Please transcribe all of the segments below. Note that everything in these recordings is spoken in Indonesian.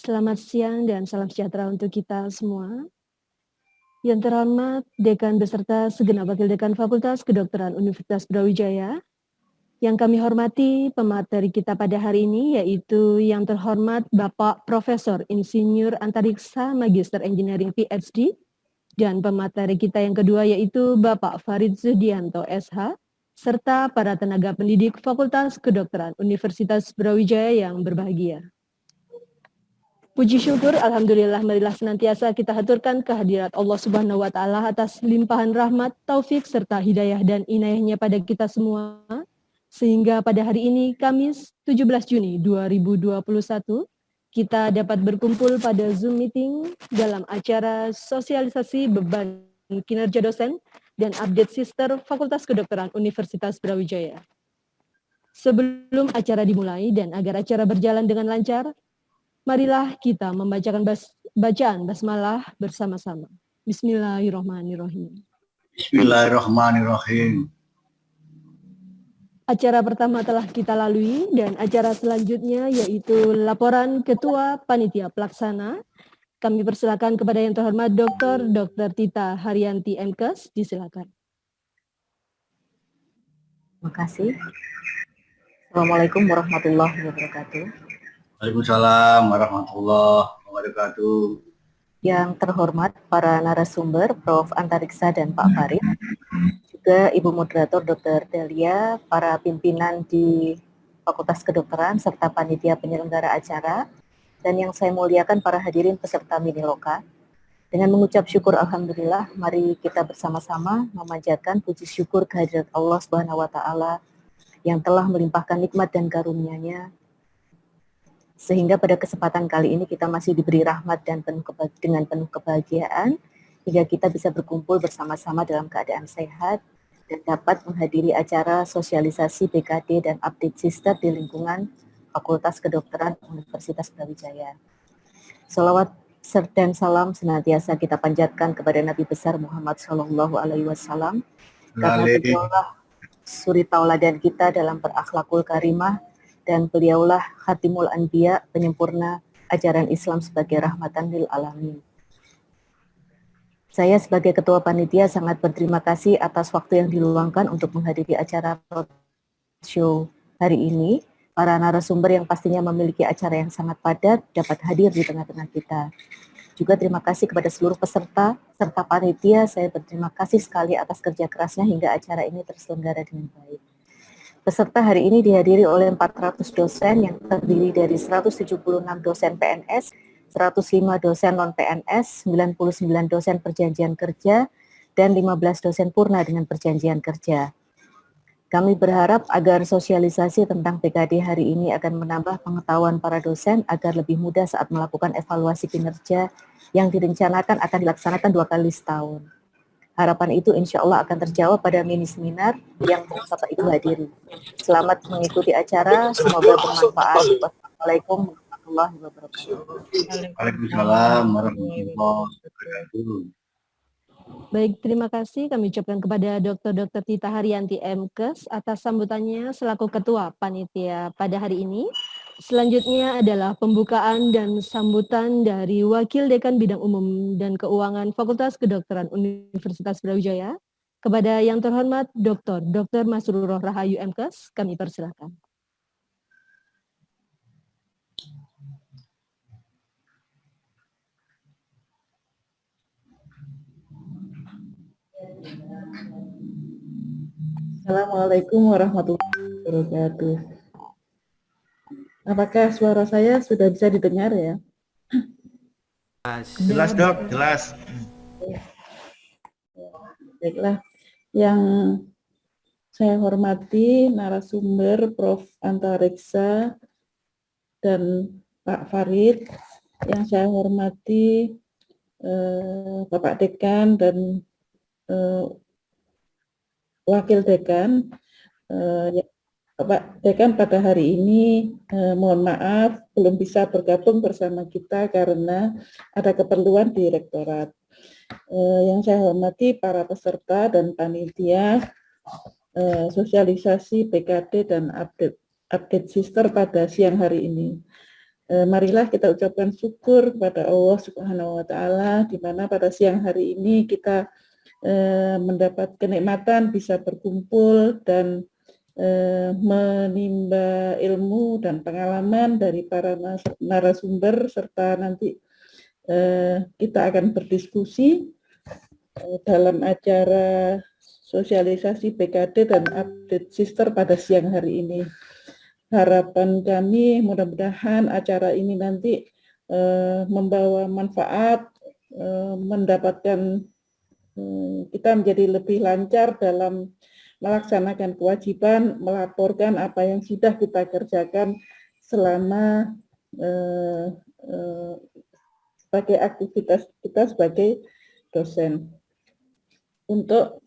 Selamat siang dan salam sejahtera untuk kita semua. Yang terhormat Dekan beserta segenap Wakil Dekan Fakultas Kedokteran Universitas Brawijaya. Yang kami hormati pemateri kita pada hari ini yaitu yang terhormat Bapak Profesor Insinyur Antariksa Magister Engineering PhD dan pemateri kita yang kedua yaitu Bapak Farid Zudianto SH serta para tenaga pendidik Fakultas Kedokteran Universitas Brawijaya yang berbahagia. Puji syukur, Alhamdulillah, marilah senantiasa kita haturkan kehadirat Allah Subhanahu wa Ta'ala atas limpahan rahmat, taufik, serta hidayah dan inayahnya pada kita semua. Sehingga pada hari ini, Kamis 17 Juni 2021, kita dapat berkumpul pada Zoom meeting dalam acara sosialisasi beban kinerja dosen dan update sister Fakultas Kedokteran Universitas Brawijaya. Sebelum acara dimulai dan agar acara berjalan dengan lancar, marilah kita membacakan bacaan basmalah bersama-sama. Bismillahirrahmanirrahim. Bismillahirrahmanirrahim. Acara pertama telah kita lalui dan acara selanjutnya yaitu laporan Ketua Panitia Pelaksana. Kami persilakan kepada yang terhormat Dr. Tita Haryanti MKes, disilakan. Terima kasih. Assalamualaikum warahmatullahi wabarakatuh. Waalaikumsalam warahmatullahi wabarakatuh. Yang terhormat para narasumber Prof. Antariksa dan Pak Farid, juga Ibu Moderator Dr. Delia, para pimpinan di Fakultas Kedokteran serta panitia penyelenggara acara, dan yang saya muliakan para hadirin peserta Miniloka. Dengan mengucap syukur Alhamdulillah, mari kita bersama-sama memanjatkan puji syukur kehadirat Allah Subhanahu wa Ta'ala yang telah melimpahkan nikmat dan karunia-Nya, sehingga pada kesempatan kali ini kita masih diberi rahmat dan dengan penuh kebahagiaan, hingga kita bisa berkumpul bersama-sama dalam keadaan sehat dan dapat menghadiri acara sosialisasi BKD dan update sister di lingkungan Fakultas Kedokteran Universitas Brawijaya. Salawat dan salam senantiasa kita panjatkan kepada Nabi besar Muhammad SAW, karena beliaulah suri tauladan kita dalam berakhlakul karimah, dan beliaulah Khatimul Anbiya, penyempurna ajaran Islam sebagai rahmatan lil alamin. Saya sebagai Ketua Panitia sangat berterima kasih atas waktu yang diluangkan untuk menghadiri acara roadshow hari ini. Para narasumber yang pastinya memiliki acara yang sangat padat dapat hadir di tengah-tengah kita. Juga terima kasih kepada seluruh peserta serta panitia. Saya berterima kasih sekali atas kerja kerasnya hingga acara ini terselenggara dengan baik. Peserta hari ini dihadiri oleh 400 dosen yang terdiri dari 176 dosen PNS, 105 dosen non-PNS, 99 dosen perjanjian kerja, dan 15 dosen purna dengan perjanjian kerja. Kami berharap agar sosialisasi tentang PKD hari ini akan menambah pengetahuan para dosen agar lebih mudah saat melakukan evaluasi kinerja yang direncanakan akan dilaksanakan 2 kali setahun. Harapan itu insya Allah akan terjawab pada mini seminar yang Bapak Ibu hadiri. Selamat mengikuti acara, semoga bermanfaat. Wassalamualaikum warahmatullahi wabarakatuh. Waalaikumsalam warahmatullahi wabarakatuh. Baik, terima kasih kami ucapkan kepada Dr. Tita Haryanti MKes atas sambutannya selaku Ketua Panitia pada hari ini. Selanjutnya adalah pembukaan dan sambutan dari Wakil Dekan Bidang Umum dan Keuangan Fakultas Kedokteran Universitas Brawijaya. Kepada yang terhormat Dr. Masrurah Rahayu MKes, kami persilakan. Assalamualaikum warahmatullahi wabarakatuh. Apakah suara saya sudah bisa didengar ya? Jelas dok, jelas. Baiklah, yang saya hormati narasumber Prof. Antariksa dan Pak Farid, yang saya hormati Bapak Dekan dan Wakil Dekan. Bapak Dekan pada hari ini mohon maaf belum bisa bergabung bersama kita karena ada keperluan di rektorat. Yang saya hormati para peserta dan panitia sosialisasi PKD dan update sister pada siang hari ini. Marilah kita ucapkan syukur kepada Allah Subhanahu wa Ta'ala, di mana pada siang hari ini kita mendapat kenikmatan bisa berkumpul dan menimba ilmu dan pengalaman dari para narasumber, serta nanti kita akan berdiskusi dalam acara sosialisasi BKD dan update sister pada siang hari ini. Harapan kami mudah-mudahan acara ini nanti membawa manfaat, mendapatkan kita menjadi lebih lancar dalam melaksanakan kewajiban, melaporkan apa yang sudah kita kerjakan selama sebagai aktivitas kita sebagai dosen. Untuk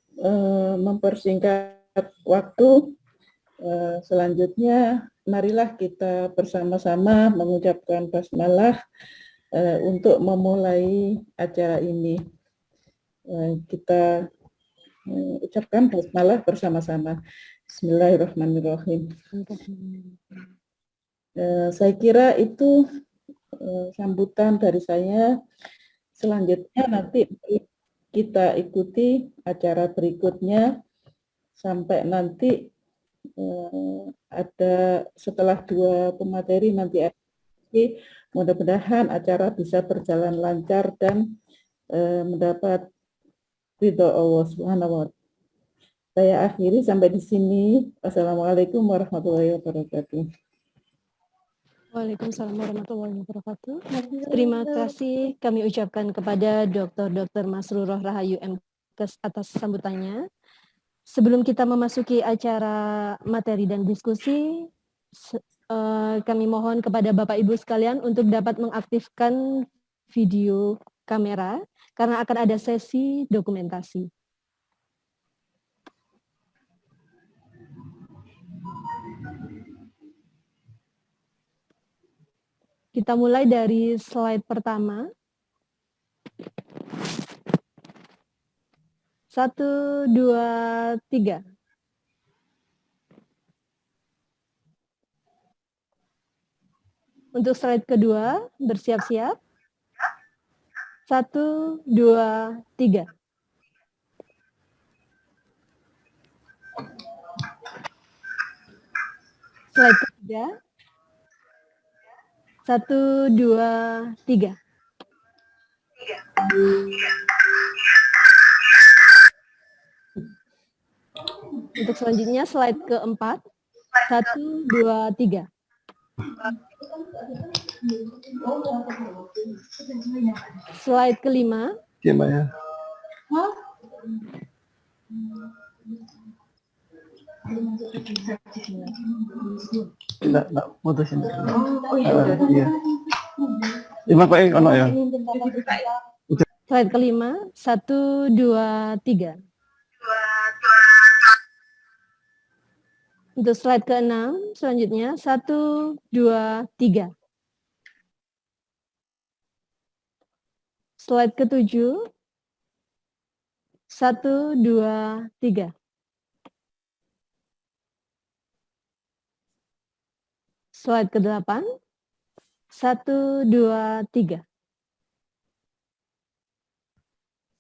mempersingkat waktu, selanjutnya marilah kita bersama-sama mengucapkan basmalah untuk memulai acara ini. Kita ucapkan basmalah bersama-sama. Bismillahirrahmanirrahim. Saya kira itu sambutan dari saya. Selanjutnya nanti kita ikuti acara berikutnya sampai nanti ada setelah 2 pemateri nanti mudah-mudahan acara bisa berjalan lancar dan mendapat ridho Allah Subhanahu wa Ta'ala. Saya akhiri sampai di sini. Wassalamualaikum warahmatullahi wabarakatuh. Waalaikumsalam warahmatullahi wabarakatuh. Terima kasih kami ucapkan kepada Dr. Masruroh Rahayu MKes atas sambutannya. Sebelum kita memasuki acara materi dan diskusi, kami mohon kepada Bapak Ibu sekalian untuk dapat mengaktifkan video kamera karena akan ada sesi dokumentasi. Kita mulai dari slide pertama. 1, 2, 3. Untuk slide kedua, bersiap-siap. 1, 2, 3. Slide ketiga. 1, 2, 3. Untuk selanjutnya slide keempat. 1, 2, 3. Slide kelima. Oke, Mbak ya. Tidak putusin. Iya. Lima kok ono ya. Slide kelima. 1, 2, 3. Untuk slide ke-6, selanjutnya 1, 2, 3. Slide ke-7, 1, 2, 3. Slide ke-8, 1, 2, 3.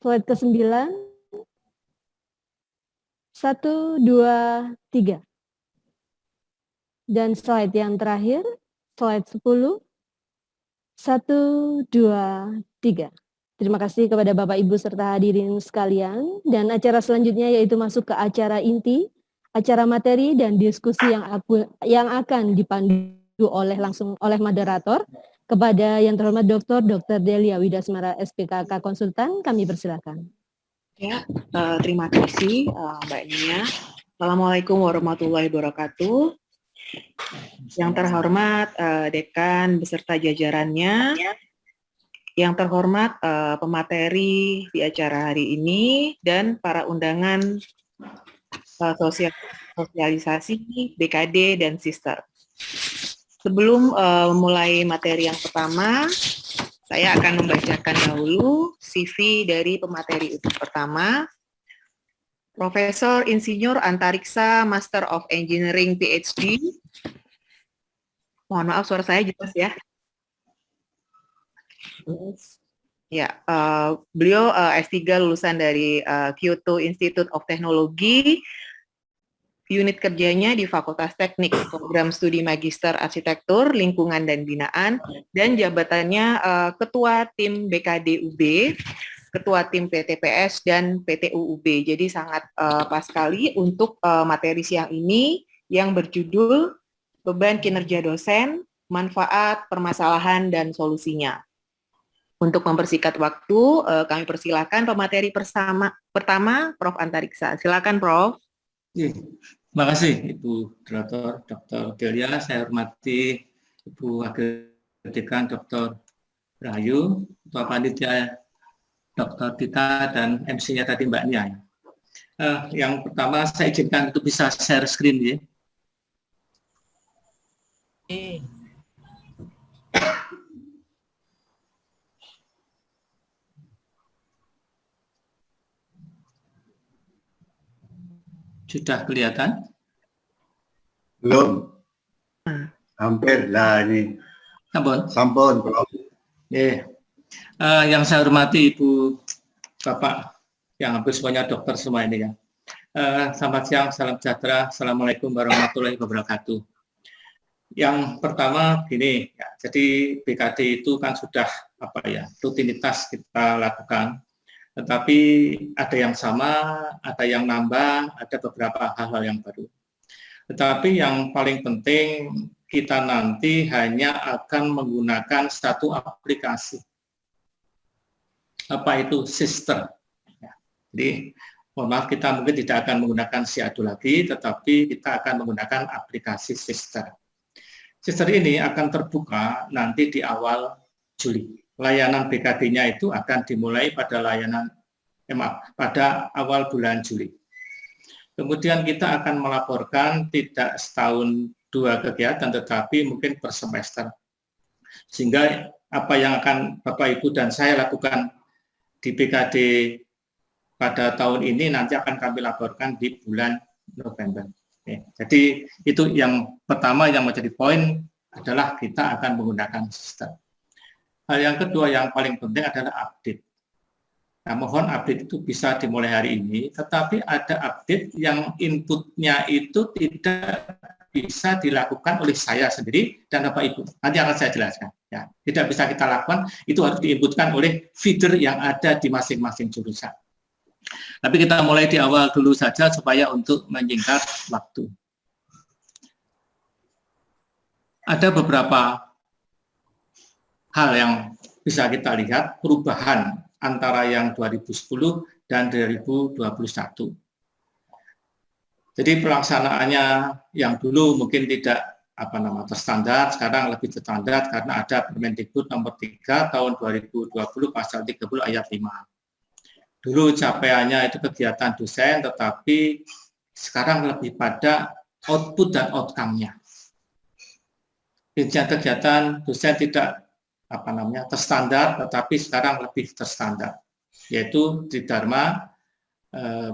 Slide ke-9, 1, 2, 3. Dan slide yang terakhir, slide 10, 1, 2, 3. Terima kasih kepada Bapak Ibu serta hadirin sekalian. Dan acara selanjutnya yaitu masuk ke acara inti, acara materi dan diskusi yang akan dipandu langsung oleh moderator. Kepada yang terhormat Dr. Delia Widasmara SPKK Konsultan, kami persilakan. Ya, terima kasih Mbak Nia. Assalamualaikum warahmatullahi wabarakatuh. Yang terhormat Dekan beserta jajarannya, yang terhormat pemateri di acara hari ini, dan para undangan sosialisasi BKD dan Sister. Sebelum mulai materi yang pertama, saya akan membacakan dahulu CV dari pemateri itu. Pertama, Profesor Insinyur Antariksa Master of Engineering PhD. Mohon maaf suara saya jelas ya. Ya, beliau S3 lulusan dari Kyoto Institute of Technology, unit kerjanya di Fakultas Teknik, program studi Magister Arsitektur, Lingkungan dan Binaan, dan jabatannya Ketua Tim BKD UB, Ketua Tim PTPS, dan PTU UB. Jadi sangat pas sekali untuk materi siang ini yang berjudul Beban Kinerja Dosen, Manfaat, Permasalahan, dan Solusinya. Untuk mempersingkat waktu, kami persilakan pemateri pertama, Prof. Antariksa. Silakan, Prof. Terima kasih, Ibu Moderator, Dr. Delia. Saya hormati Ibu Wakil Dekan, Dr. Rahayu, Ketua Panitia, Dr. Tita, dan MC-nya tadi Mbak Nia. Yang pertama, saya izinkan untuk bisa share screen, ya. Sudah kelihatan? Belum. Hampir lah ini. Sampun, Prof. Yang saya hormati Ibu, Bapak, yang hampir semuanya dokter semua ini ya. Selamat siang, salam sejahtera, Assalamualaikum warahmatullahi wabarakatuh. Yang pertama gini, ya, jadi BKD itu kan sudah rutinitas kita lakukan, tetapi ada yang sama, ada yang nambah, ada beberapa hal-hal yang baru. Tetapi yang paling penting kita nanti hanya akan menggunakan satu aplikasi. Apa itu? Sister. Ya, jadi mohon maaf, kita mungkin tidak akan menggunakan Siadu lagi, tetapi kita akan menggunakan aplikasi Sister. Sister ini akan terbuka nanti di awal Juli. Layanan BKD-nya itu akan dimulai pada pada awal bulan Juli. Kemudian kita akan melaporkan tidak setahun 2 kegiatan, tetapi mungkin per semester. Sehingga apa yang akan Bapak, Ibu, dan saya lakukan di BKD pada tahun ini nanti akan kami laporkan di bulan November. Jadi itu yang pertama yang menjadi poin adalah kita akan menggunakan sistem. Hal yang kedua yang paling penting adalah update. Nah, mohon update itu bisa dimulai hari ini, tetapi ada update yang inputnya itu tidak bisa dilakukan oleh saya sendiri dan Bapak Ibu. Nanti akan saya jelaskan. Ya, tidak bisa kita lakukan, itu harus diinputkan oleh feeder yang ada di masing-masing jurusan. Tapi kita mulai di awal dulu saja supaya untuk menyingkat waktu. Ada beberapa hal yang bisa kita lihat perubahan antara yang 2010 dan 2021. Jadi pelaksanaannya yang dulu mungkin tidak terstandar, sekarang lebih terstandar karena ada Permendikbud nomor 3 tahun 2020 pasal 30 ayat 5. Dulu capaiannya itu kegiatan dosen, tetapi sekarang lebih pada output dan outcome-nya. Kegiatan dosen tidak terstandar, tetapi sekarang lebih terstandar, yaitu Tridharma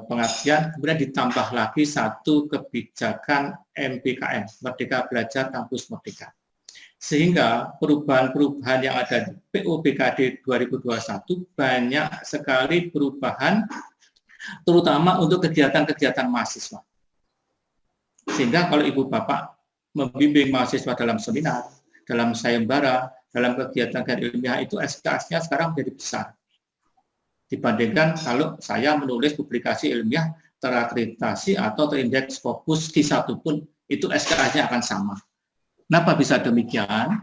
pengabdian, kemudian ditambah lagi satu kebijakan MBKM, Merdeka Belajar Kampus Merdeka. Sehingga perubahan-perubahan yang ada di PO-BKD 2021 banyak sekali perubahan, terutama untuk kegiatan-kegiatan mahasiswa. Sehingga kalau Ibu Bapak membimbing mahasiswa dalam seminar, dalam sayembara, dalam kegiatan ilmiah itu SKS-nya sekarang menjadi besar. Dibandingkan kalau saya menulis publikasi ilmiah terakreditasi atau terindeks fokus Q1 pun itu SKS-nya akan sama. Kenapa bisa demikian?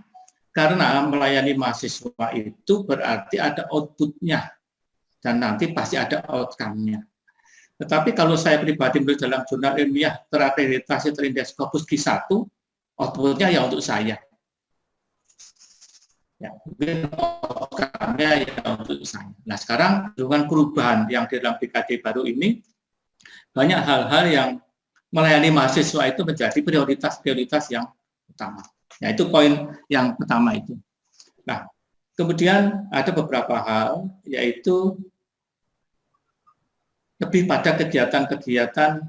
Karena melayani mahasiswa itu berarti ada output-nya dan nanti pasti ada outcome-nya. Tetapi kalau saya pribadi menulis dalam jurnal ilmiah terakreditasi terindeks fokus Q1, output-nya ya untuk saya. Ya, mungkin outcome-nya ya untuk saya. Nah, sekarang dengan perubahan yang di dalam BKD baru ini, banyak hal-hal yang melayani mahasiswa itu menjadi prioritas-prioritas yang utama. Nah, itu poin yang pertama itu. Nah, kemudian ada beberapa hal, yaitu lebih pada kegiatan-kegiatan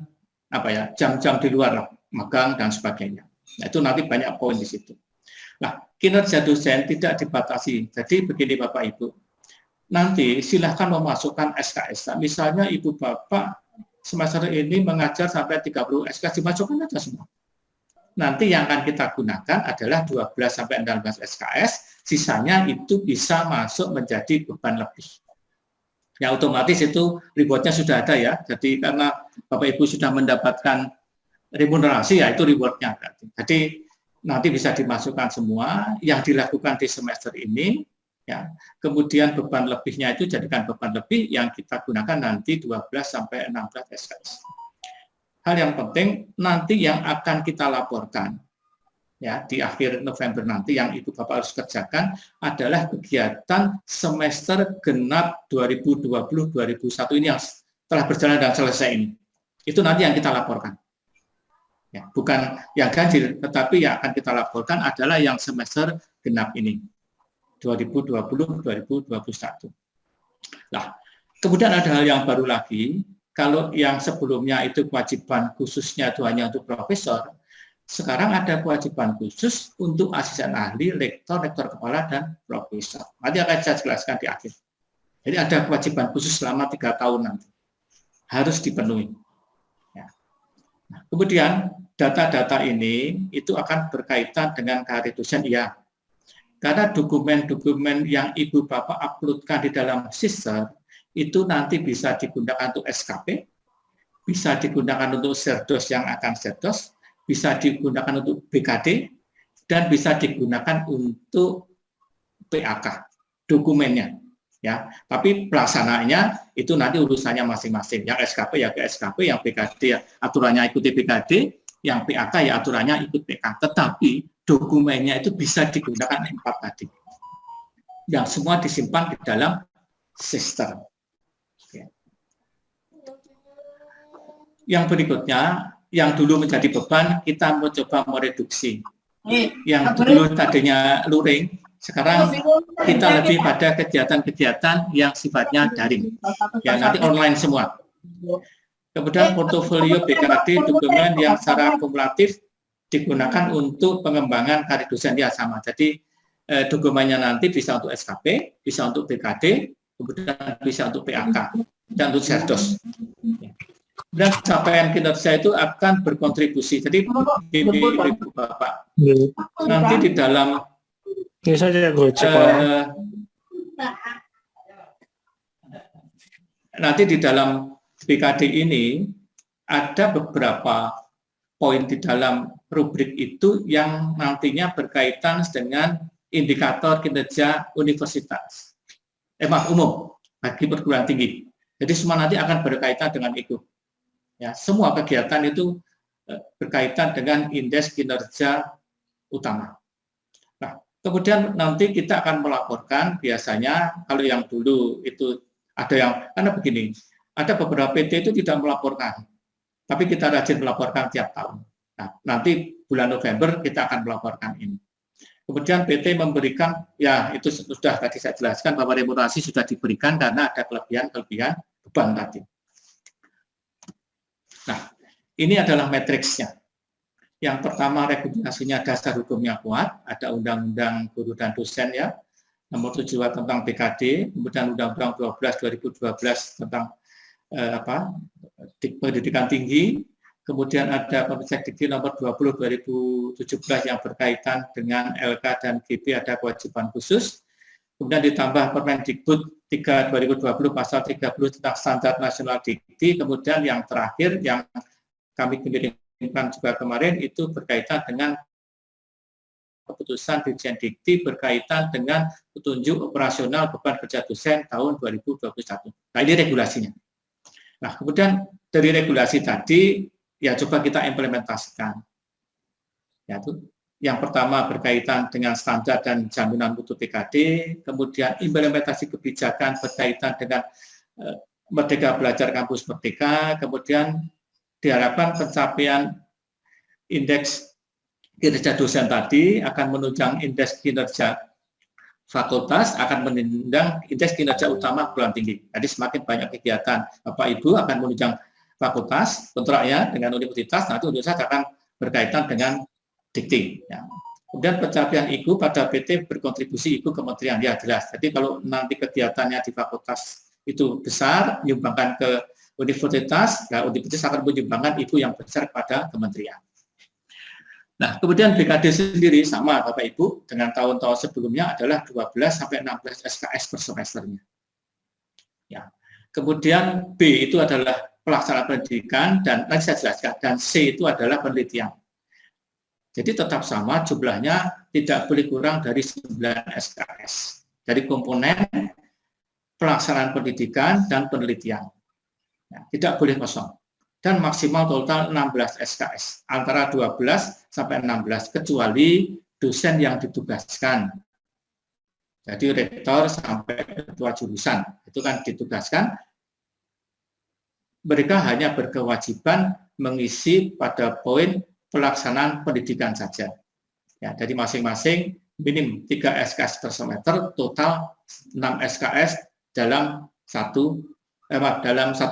jam-jam di luar magang dan sebagainya. Nah, itu nanti banyak poin di situ. Nah, kinerja dosen tidak dibatasi. Jadi begini Bapak Ibu, nanti silahkan memasukkan SKS. Misalnya Ibu Bapak semester ini mengajar sampai 30 SKS, dimasukkan aja semua. Nanti yang akan kita gunakan adalah 12 sampai 16 SKS, sisanya itu bisa masuk menjadi beban lebih. Ya otomatis itu rewardnya sudah ada ya, jadi karena Bapak Ibu sudah mendapatkan remunerasi ya itu rewardnya berarti. Jadi nanti bisa dimasukkan semua yang dilakukan di semester ini, ya. Kemudian beban lebihnya itu jadikan beban lebih yang kita gunakan nanti 12 sampai 16 SKS. Hal yang penting nanti yang akan kita laporkan ya di akhir November nanti yang Ibu Bapak harus kerjakan adalah kegiatan semester genap 2020-2021 ini yang telah berjalan dan selesai ini. Itu nanti yang kita laporkan. Ya, bukan yang ganjil, tetapi yang akan kita laporkan adalah yang semester genap ini 2020-2021. Nah, kemudian ada hal yang baru lagi. Kalau yang sebelumnya itu kewajiban khususnya itu hanya untuk profesor, sekarang ada kewajiban khusus untuk asisten ahli, lektor, rektor kepala, dan profesor. Nanti akan saya jelaskan di akhir. Jadi ada kewajiban khusus selama 3 tahun nanti. Harus dipenuhi. Ya. Nah, kemudian data-data ini itu akan berkaitan dengan karir dosen, ya. Karena dokumen-dokumen yang Ibu Bapak uploadkan di dalam sister, itu nanti bisa digunakan untuk SKP, bisa digunakan untuk serdos yang akan serdos, bisa digunakan untuk BKD, dan bisa digunakan untuk PAK, dokumennya. Ya, tapi pelaksanaannya itu nanti urusannya masing-masing. Yang SKP ya ke SKP, yang BKD ya aturannya ikuti BKD, yang PAK ya aturannya ikut PK. Tetapi dokumennya itu bisa digunakan 4 tadi. Yang semua disimpan di dalam sister. Yang berikutnya, yang dulu menjadi beban, kita mencoba mereduksi. Yang dulu tadinya luring, sekarang kita lebih pada kegiatan-kegiatan yang sifatnya daring. Ya, nanti online semua. Kemudian portofolio BKD dokumen yang secara kumulatif digunakan untuk pengembangan karir dosen, ya sama. Jadi dokumennya nanti bisa untuk SKP, bisa untuk BKD, kemudian bisa untuk PAK, dan untuk serdos. Dan capaian kinerja itu akan berkontribusi. Jadi Ibu Bapak, nanti di dalam nanti di dalam BKD ini ada beberapa poin di dalam rubrik itu yang nantinya berkaitan dengan indikator kinerja universitas, umum bagi perguruan tinggi. Jadi semua nanti akan berkaitan dengan itu. Ya, semua kegiatan itu berkaitan dengan indeks kinerja utama. Nah, kemudian nanti kita akan melaporkan biasanya kalau yang dulu itu ada yang, karena begini, ada beberapa PT itu tidak melaporkan, tapi kita rajin melaporkan tiap tahun. Nah, nanti bulan November kita akan melaporkan ini. Kemudian PT memberikan, ya itu sudah tadi saya jelaskan bahwa remunerasi sudah diberikan karena ada kelebihan-kelebihan beban tadi. Nah, ini adalah matriksnya. Yang pertama, regulasinya dasar hukumnya kuat, ada Undang-Undang Guru dan Dosen ya, nomor 7 tentang BKD, kemudian Undang-Undang 12 2012 tentang pendidikan tinggi, kemudian ada Permendikbud nomor 20 2017 yang berkaitan dengan LK dan GP ada kewajiban khusus. Kemudian ditambah Permendikbud 3 2020 pasal 30 tentang standar nasional dikti. Kemudian yang terakhir yang kami kirimkan juga kemarin itu berkaitan dengan keputusan Dirjen Dikti berkaitan dengan petunjuk operasional beban kerja dosen tahun 2021. Nah, ini regulasinya. Nah, kemudian dari regulasi tadi ya coba kita implementasikan. Ya, itu yang pertama berkaitan dengan standar dan jaminan mutu PKD, kemudian implementasi kebijakan berkaitan dengan Merdeka Belajar Kampus Merdeka, kemudian diharapkan pencapaian indeks kinerja dosen tadi akan menunjang indeks kinerja fakultas, akan menunjang indeks kinerja utama perguruan tinggi. Jadi semakin banyak kegiatan Bapak Ibu akan menunjang fakultas, kontraknya dengan universitas, nanti universitas akan berkaitan dengan dikti. Ya. Kemudian pencapaian IGU pada PT berkontribusi IGU kementerian, ya jelas. Jadi kalau nanti kegiatannya di fakultas itu besar, menyumbangkan ke universitas, ya universitas akan menyumbangkan IGU yang besar kepada kementerian. Nah, kemudian BKD sendiri sama Bapak Ibu dengan tahun-tahun sebelumnya adalah 12 sampai 16 SKS per semesternya. Ya. Kemudian B itu adalah pelaksanaan pendidikan dan nanti saya jelaskan, dan C itu adalah penelitian. Jadi tetap sama jumlahnya, tidak boleh kurang dari 9 SKS. Dari komponen pelaksanaan pendidikan dan penelitian. Ya, tidak boleh kosong. Dan maksimal total 16 SKS. Antara 12 sampai 16, kecuali dosen yang ditugaskan. Jadi rektor sampai ketua jurusan. Itu kan ditugaskan. Mereka hanya berkewajiban mengisi pada poin pelaksanaan pendidikan saja. Ya, jadi masing-masing minim 3 SKS per semester, total 6 SKS dalam satu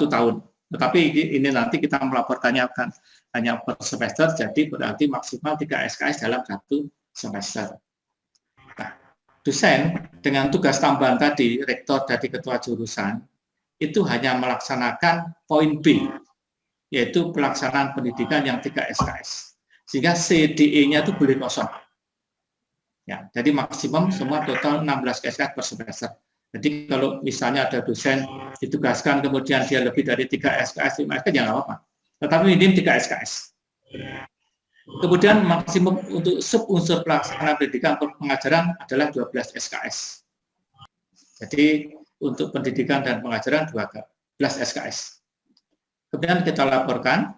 tahun. Tetapi ini nanti kita melaporkannya akan hanya per semester, jadi berarti maksimal 3 SKS dalam 1 semester. Nah, dosen dengan tugas tambahan tadi, rektor dari ketua jurusan, itu hanya melaksanakan poin B, yaitu pelaksanaan pendidikan yang 3 SKS. Sehingga CDE-nya itu boleh kosong. Ya, jadi maksimum semua total 16 SKS per semester. Jadi kalau misalnya ada dosen ditugaskan kemudian dia lebih dari 3 SKS, 5 SKS, ya nggak apa-apa. Tetapi minim 3 SKS. Kemudian maksimum untuk sub-unsur pelaksanaan pendidikan pengajaran adalah 12 SKS. Jadi untuk pendidikan dan pengajaran 12 SKS. Kemudian kita laporkan,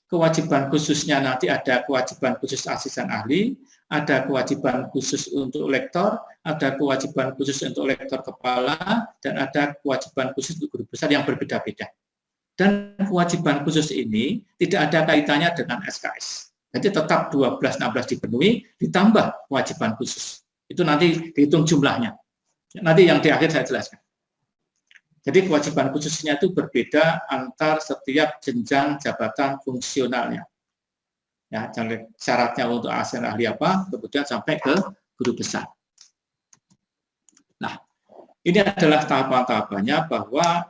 kewajiban khususnya nanti ada kewajiban khusus asisten ahli, ada kewajiban khusus untuk lektor, ada kewajiban khusus untuk lektor kepala, dan ada kewajiban khusus untuk guru besar yang berbeda-beda. Dan kewajiban khusus ini tidak ada kaitannya dengan SKS. Jadi tetap 12-16 dipenuhi, ditambah kewajiban khusus. Itu nanti dihitung jumlahnya. Nanti yang di akhir saya jelaskan. Jadi kewajiban khususnya itu berbeda antar setiap jenjang jabatan fungsionalnya. Ya, syaratnya untuk asisten ahli apa, kemudian sampai ke guru besar. Nah, ini adalah tahapan-tahapannya bahwa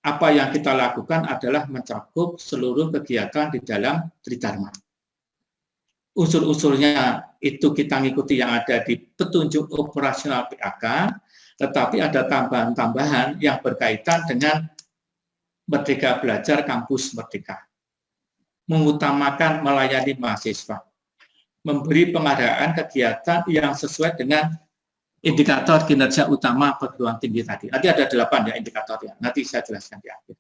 apa yang kita lakukan adalah mencakup seluruh kegiatan di dalam Tridharma. Unsur-unsurnya itu kita ngikuti yang ada di petunjuk operasional PAK, tetapi ada tambahan-tambahan yang berkaitan dengan Merdeka Belajar Kampus Merdeka. Mengutamakan melayani mahasiswa. Memberi penghargaan kegiatan yang sesuai dengan indikator kinerja utama perguruan tinggi tadi. Nanti ada 8 ya indikatornya, nanti saya jelaskan di akhir.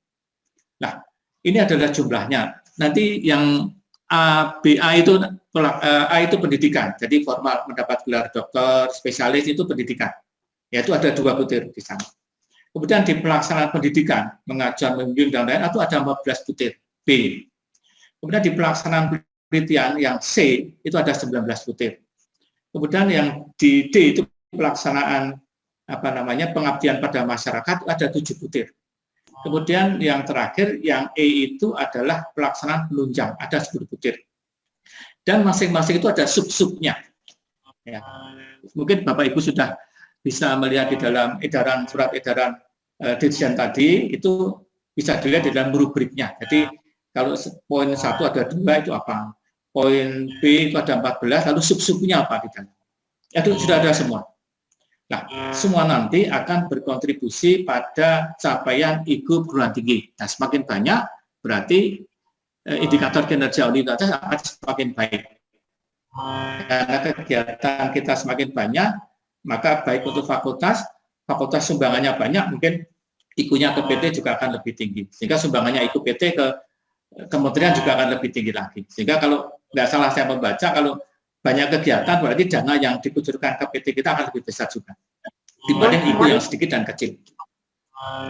Nah, ini adalah jumlahnya. Nanti yang A itu pendidikan, jadi formal mendapat gelar doktor, spesialis itu pendidikan. Yaitu ada 2 butir di sana. Kemudian di pelaksanaan pendidikan, mengajar, membimbing, dan lain, itu ada 14 butir, B. Kemudian di pelaksanaan penelitian yang C, itu ada 19 butir. Kemudian yang di D itu pelaksanaan pengabdian pada masyarakat, ada 7 butir. Kemudian yang terakhir, yang E itu adalah pelaksanaan penunjang, ada 10 butir. Dan masing-masing itu ada sub-subnya. Ya. Mungkin Bapak Ibu sudah bisa melihat di dalam surat edaran Dirjen tadi, itu bisa dilihat di dalam rubriknya. Jadi kalau poin 1 ada 2 itu apa? Poin B itu ada 14, lalu sub-subnya apa di dalam? Itu sudah ada semua. Nah, semua nanti akan berkontribusi pada capaian IGU perguruan tinggi. Nah, semakin banyak berarti indikator kinerja universitas akan semakin baik. Karena kegiatan kita semakin banyak, maka baik untuk fakultas sumbangannya banyak, mungkin IGU-nya ke PT juga akan lebih tinggi. Sehingga sumbangannya IGU PT ke kementerian juga akan lebih tinggi lagi. Sehingga kalau nggak salah saya membaca, kalau banyak kegiatan berarti dana yang dikucurkan ke PT kita akan lebih besar juga dibanding IGU yang sedikit dan kecil.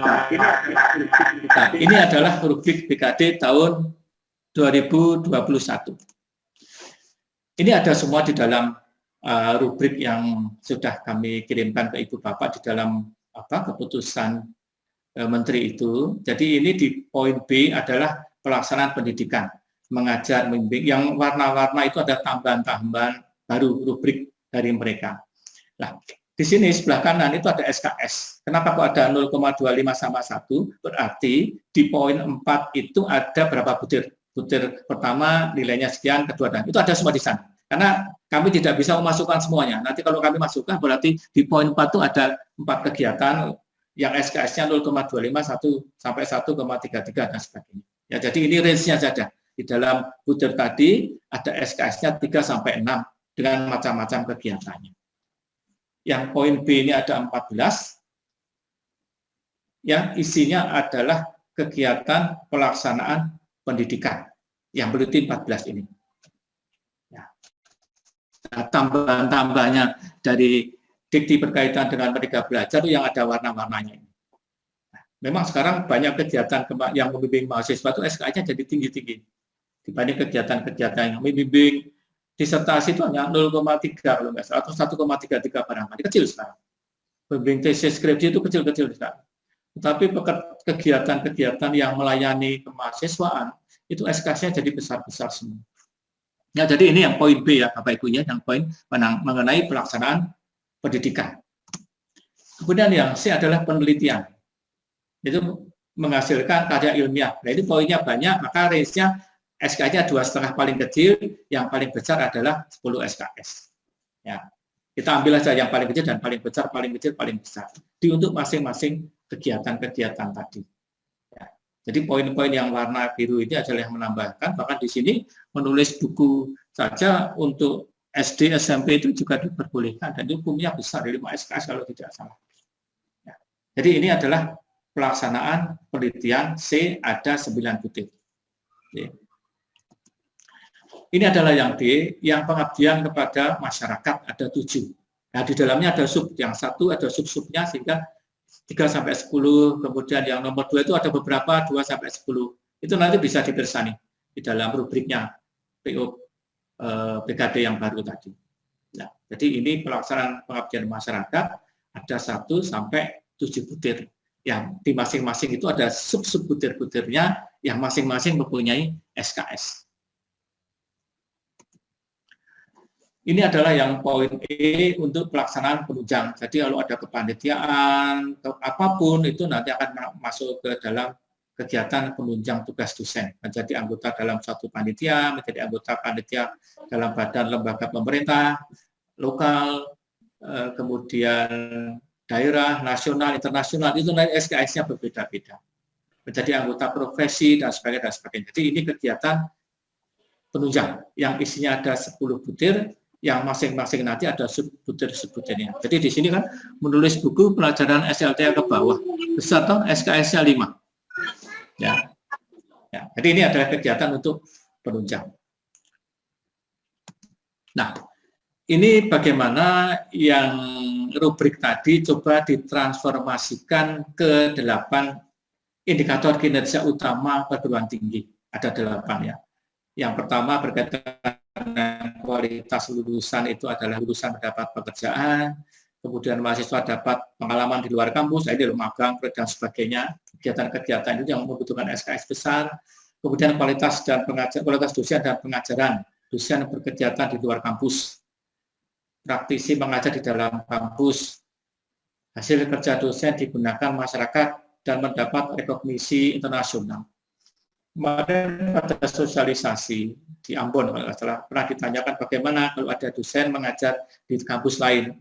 Nah, ini adalah rubrik BKD tahun 2021. Ini ada semua di dalam rubrik yang sudah kami kirimkan ke Ibu Bapak di dalam keputusan Menteri itu. Jadi ini di poin B adalah pelaksanaan pendidikan, mengajar, membimbing. Yang warna-warna itu ada tambahan-tambahan baru rubrik dari mereka. Nah, di sini sebelah kanan itu ada SKS. Kenapa kok ada 0,25 sama 1? Berarti di poin 4 itu ada berapa butir? Butir pertama nilainya sekian, kedua dan itu ada semua di sana. Karena kami tidak bisa memasukkan semuanya. Nanti kalau kami masukkan berarti di poin 4 itu ada 4 kegiatan yang SKS-nya 0,25, 1 sampai 1,33 dan sebagainya. Ya, jadi ini range-nya saja. Di dalam butir tadi ada SKS-nya 3 sampai 6 dengan macam-macam kegiatannya. Yang poin B ini ada 14, yang isinya adalah kegiatan pelaksanaan pendidikan, yang berarti 14 ini. Ya. Nah, tambahan-tambahannya dari dikti berkaitan dengan Merdeka Belajar yang ada warna-warnanya. Nah, memang sekarang banyak kegiatan yang membimbing mahasiswa itu SKS-nya jadi tinggi-tinggi dibanding kegiatan-kegiatan yang membimbing disertasi itu hanya 0,3 kalau nggak salah, atau 1,33 barangkali, kecil sekarang. Pembimbing tesis skripsi itu kecil-kecil sekarang. Tetapi kegiatan-kegiatan yang melayani kemahasiswaan, itu SKS-nya jadi besar-besar semua. Ya, jadi ini yang poin B ya, Bapak Ibu ya, yang poin mengenai pelaksanaan pendidikan. Kemudian yang C adalah penelitian. Itu menghasilkan karya ilmiah. Nah, ini poinnya banyak, maka range-nya SKS-nya 2,5 paling kecil, yang paling besar adalah 10 SKS. Ya, kita ambil saja yang paling kecil dan paling besar, paling kecil, paling besar. Di untuk masing-masing kegiatan-kegiatan tadi. Ya, jadi poin-poin yang warna biru ini adalah yang menambahkan, bahkan di sini menulis buku saja untuk SD, SMP itu juga diperbolehkan, dan itu hukumnya besar, 5 SKS kalau tidak salah. Ya, jadi ini adalah pelaksanaan penelitian C, ada 9 butir. Oke. Ini adalah yang D, yang pengabdian kepada masyarakat ada 7. Nah, di dalamnya ada sub, yang 1 ada sub-subnya sehingga 3 sampai 10, kemudian yang nomor 2 itu ada beberapa 2 sampai 10. Itu nanti bisa dipersani di dalam rubriknya PO PKD yang baru tadi. Nah, jadi ini pelaksanaan pengabdian masyarakat ada 1 sampai 7 butir. Yang di masing-masing itu ada sub-sub butir-butirnya yang masing-masing mempunyai SKS. Ini adalah yang poin E untuk pelaksanaan penunjang. Jadi kalau ada kepanitiaan, apapun itu nanti akan masuk ke dalam kegiatan penunjang tugas dosen. Menjadi anggota dalam satu panitia, menjadi anggota panitia dalam badan lembaga pemerintah, lokal, kemudian daerah, nasional, internasional, itu nanti SKS-nya berbeda-beda. Menjadi anggota profesi, dan sebagainya, dan sebagainya. Jadi ini kegiatan penunjang yang isinya ada 10 butir, yang masing-masing nanti ada sub-butir-sub-butirnya. Jadi di sini kan menulis buku pelajaran SLTA ke bawah, besar toh SKS-nya 5. Ya. Ya, jadi ini adalah kegiatan untuk penunjang. Nah, ini bagaimana yang rubrik tadi coba ditransformasikan ke 8 indikator kinerja utama perguruan tinggi. Ada 8 ya. Yang pertama berkaitan dengan kualitas lulusan itu adalah lulusan mendapat pekerjaan, kemudian mahasiswa dapat pengalaman di luar kampus, ini magang dan sebagainya, kegiatan-kegiatan itu yang membutuhkan SKS besar, kemudian kualitas dosen dan pengajaran, dosen berkegiatan di luar kampus, praktisi mengajar di dalam kampus, hasil kerja dosen digunakan masyarakat dan mendapat rekognisi internasional. Kemarin pada sosialisasi di Ambon, kalau salah, pernah ditanyakan bagaimana kalau ada dosen mengajar di kampus lain.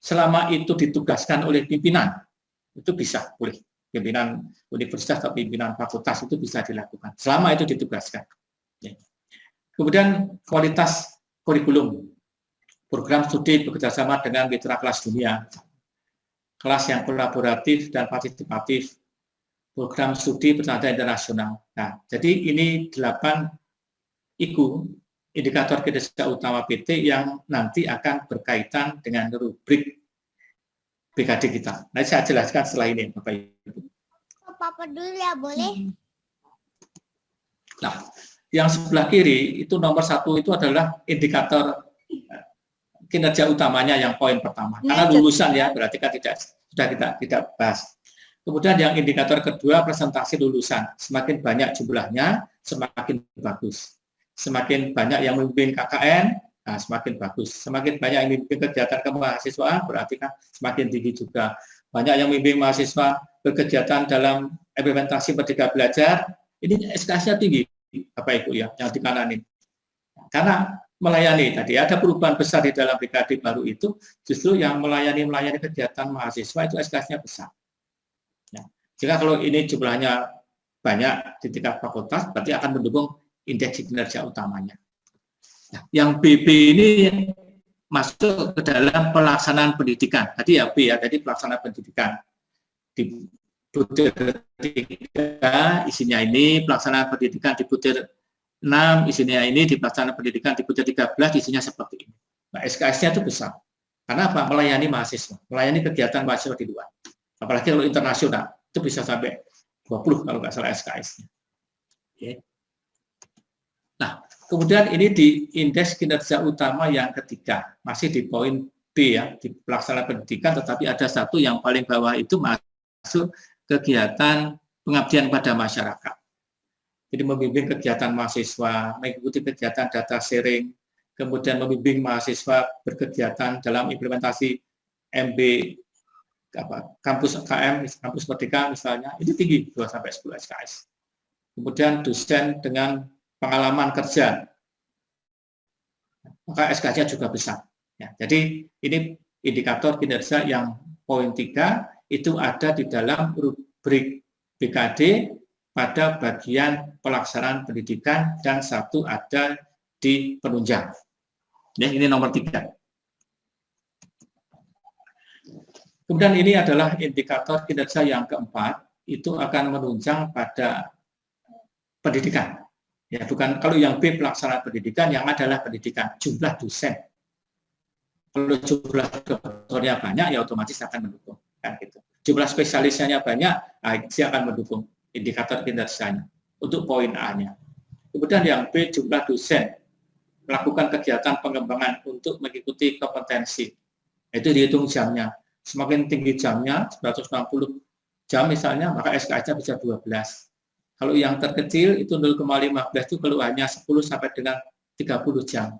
Selama itu ditugaskan oleh pimpinan, itu bisa, boleh. Pimpinan universitas atau pimpinan fakultas itu bisa dilakukan. Selama itu ditugaskan. Kemudian kualitas kurikulum. Program studi bekerjasama dengan mitra kelas dunia. Kelas yang kolaboratif dan partisipatif. Program studi berstandar internasional. Nah, jadi ini 8 IKU, indikator kinerja utama PT yang nanti akan berkaitan dengan rubrik BKD kita. Nanti saya jelaskan setelah ini, Bapak Ibu. Papa dulu ya, boleh? Nah, yang sebelah kiri itu nomor 1 itu adalah indikator kinerja utamanya yang poin pertama. Karena lulusan ya, berarti kan sudah kita tidak bahas. Kemudian yang indikator kedua, presentasi lulusan. Semakin banyak jumlahnya, semakin bagus. Semakin banyak yang membimbing KKN, Nah, semakin bagus. Semakin banyak yang membimbing kegiatan kemahasiswaan, berarti kan semakin tinggi juga. Banyak yang membimbing mahasiswa berkegiatan dalam implementasi Merdeka Belajar, ini SKS-nya tinggi, Bapak Ibu ya, yang di kanan ini. Karena melayani tadi, ada perubahan besar di dalam BKD baru itu, justru yang melayani kegiatan mahasiswa itu SKS-nya besar. Ya. Jika kalau ini jumlahnya banyak di tingkat fakultas, berarti akan mendukung indeks kinerja utamanya. Nah, yang BB ini masuk ke dalam pelaksanaan pendidikan. Tadi ya B ya, jadi pelaksanaan pendidikan. Di butir 3 isinya ini, pelaksanaan pendidikan di butir 6 isinya ini, di pelaksanaan pendidikan di butir 13 isinya seperti ini. Nah, SKS-nya itu besar. Karena apa? Melayani mahasiswa, melayani kegiatan mahasiswa di luar. Apalagi kalau internasional, itu bisa sampai 20 kalau nggak salah SKS-nya. Oke. Nah, kemudian ini di indeks kinerja utama yang ketiga, masih di poin B ya, di pelaksanaan pendidikan, tetapi ada satu yang paling bawah itu masuk kegiatan pengabdian pada masyarakat. Jadi membimbing kegiatan mahasiswa, mengikuti kegiatan data sharing, kemudian membimbing mahasiswa berkegiatan dalam implementasi MB kampus KM, kampus Merdeka misalnya, itu tinggi 2-10 SKS. Kemudian dosen dengan pengalaman kerja, maka SKS-nya juga besar. Ya, jadi ini indikator kinerja yang poin 3 itu ada di dalam rubrik BKD pada bagian pelaksanaan pendidikan dan satu ada di penunjang. Ya, ini nomor 3. Kemudian ini adalah indikator kinerja yang keempat, itu akan menunjang pada pendidikan. Ya, bukan kalau yang B pelaksanaan pendidikan, yang adalah pendidikan, jumlah dosen. Kalau jumlah doktornya banyak, ya otomatis akan mendukung. Kan gitu. Jumlah spesialisnya banyak, dia akan mendukung indikator kinerjanya untuk poin A-nya. Kemudian yang B, jumlah dosen melakukan kegiatan pengembangan untuk mengikuti kompetensi. Itu dihitung jamnya. Semakin tinggi jamnya, 160 jam misalnya, maka SKS-nya bisa 12. Kalau yang terkecil itu 0,15 itu kalau hanya 10 sampai dengan 30 jam.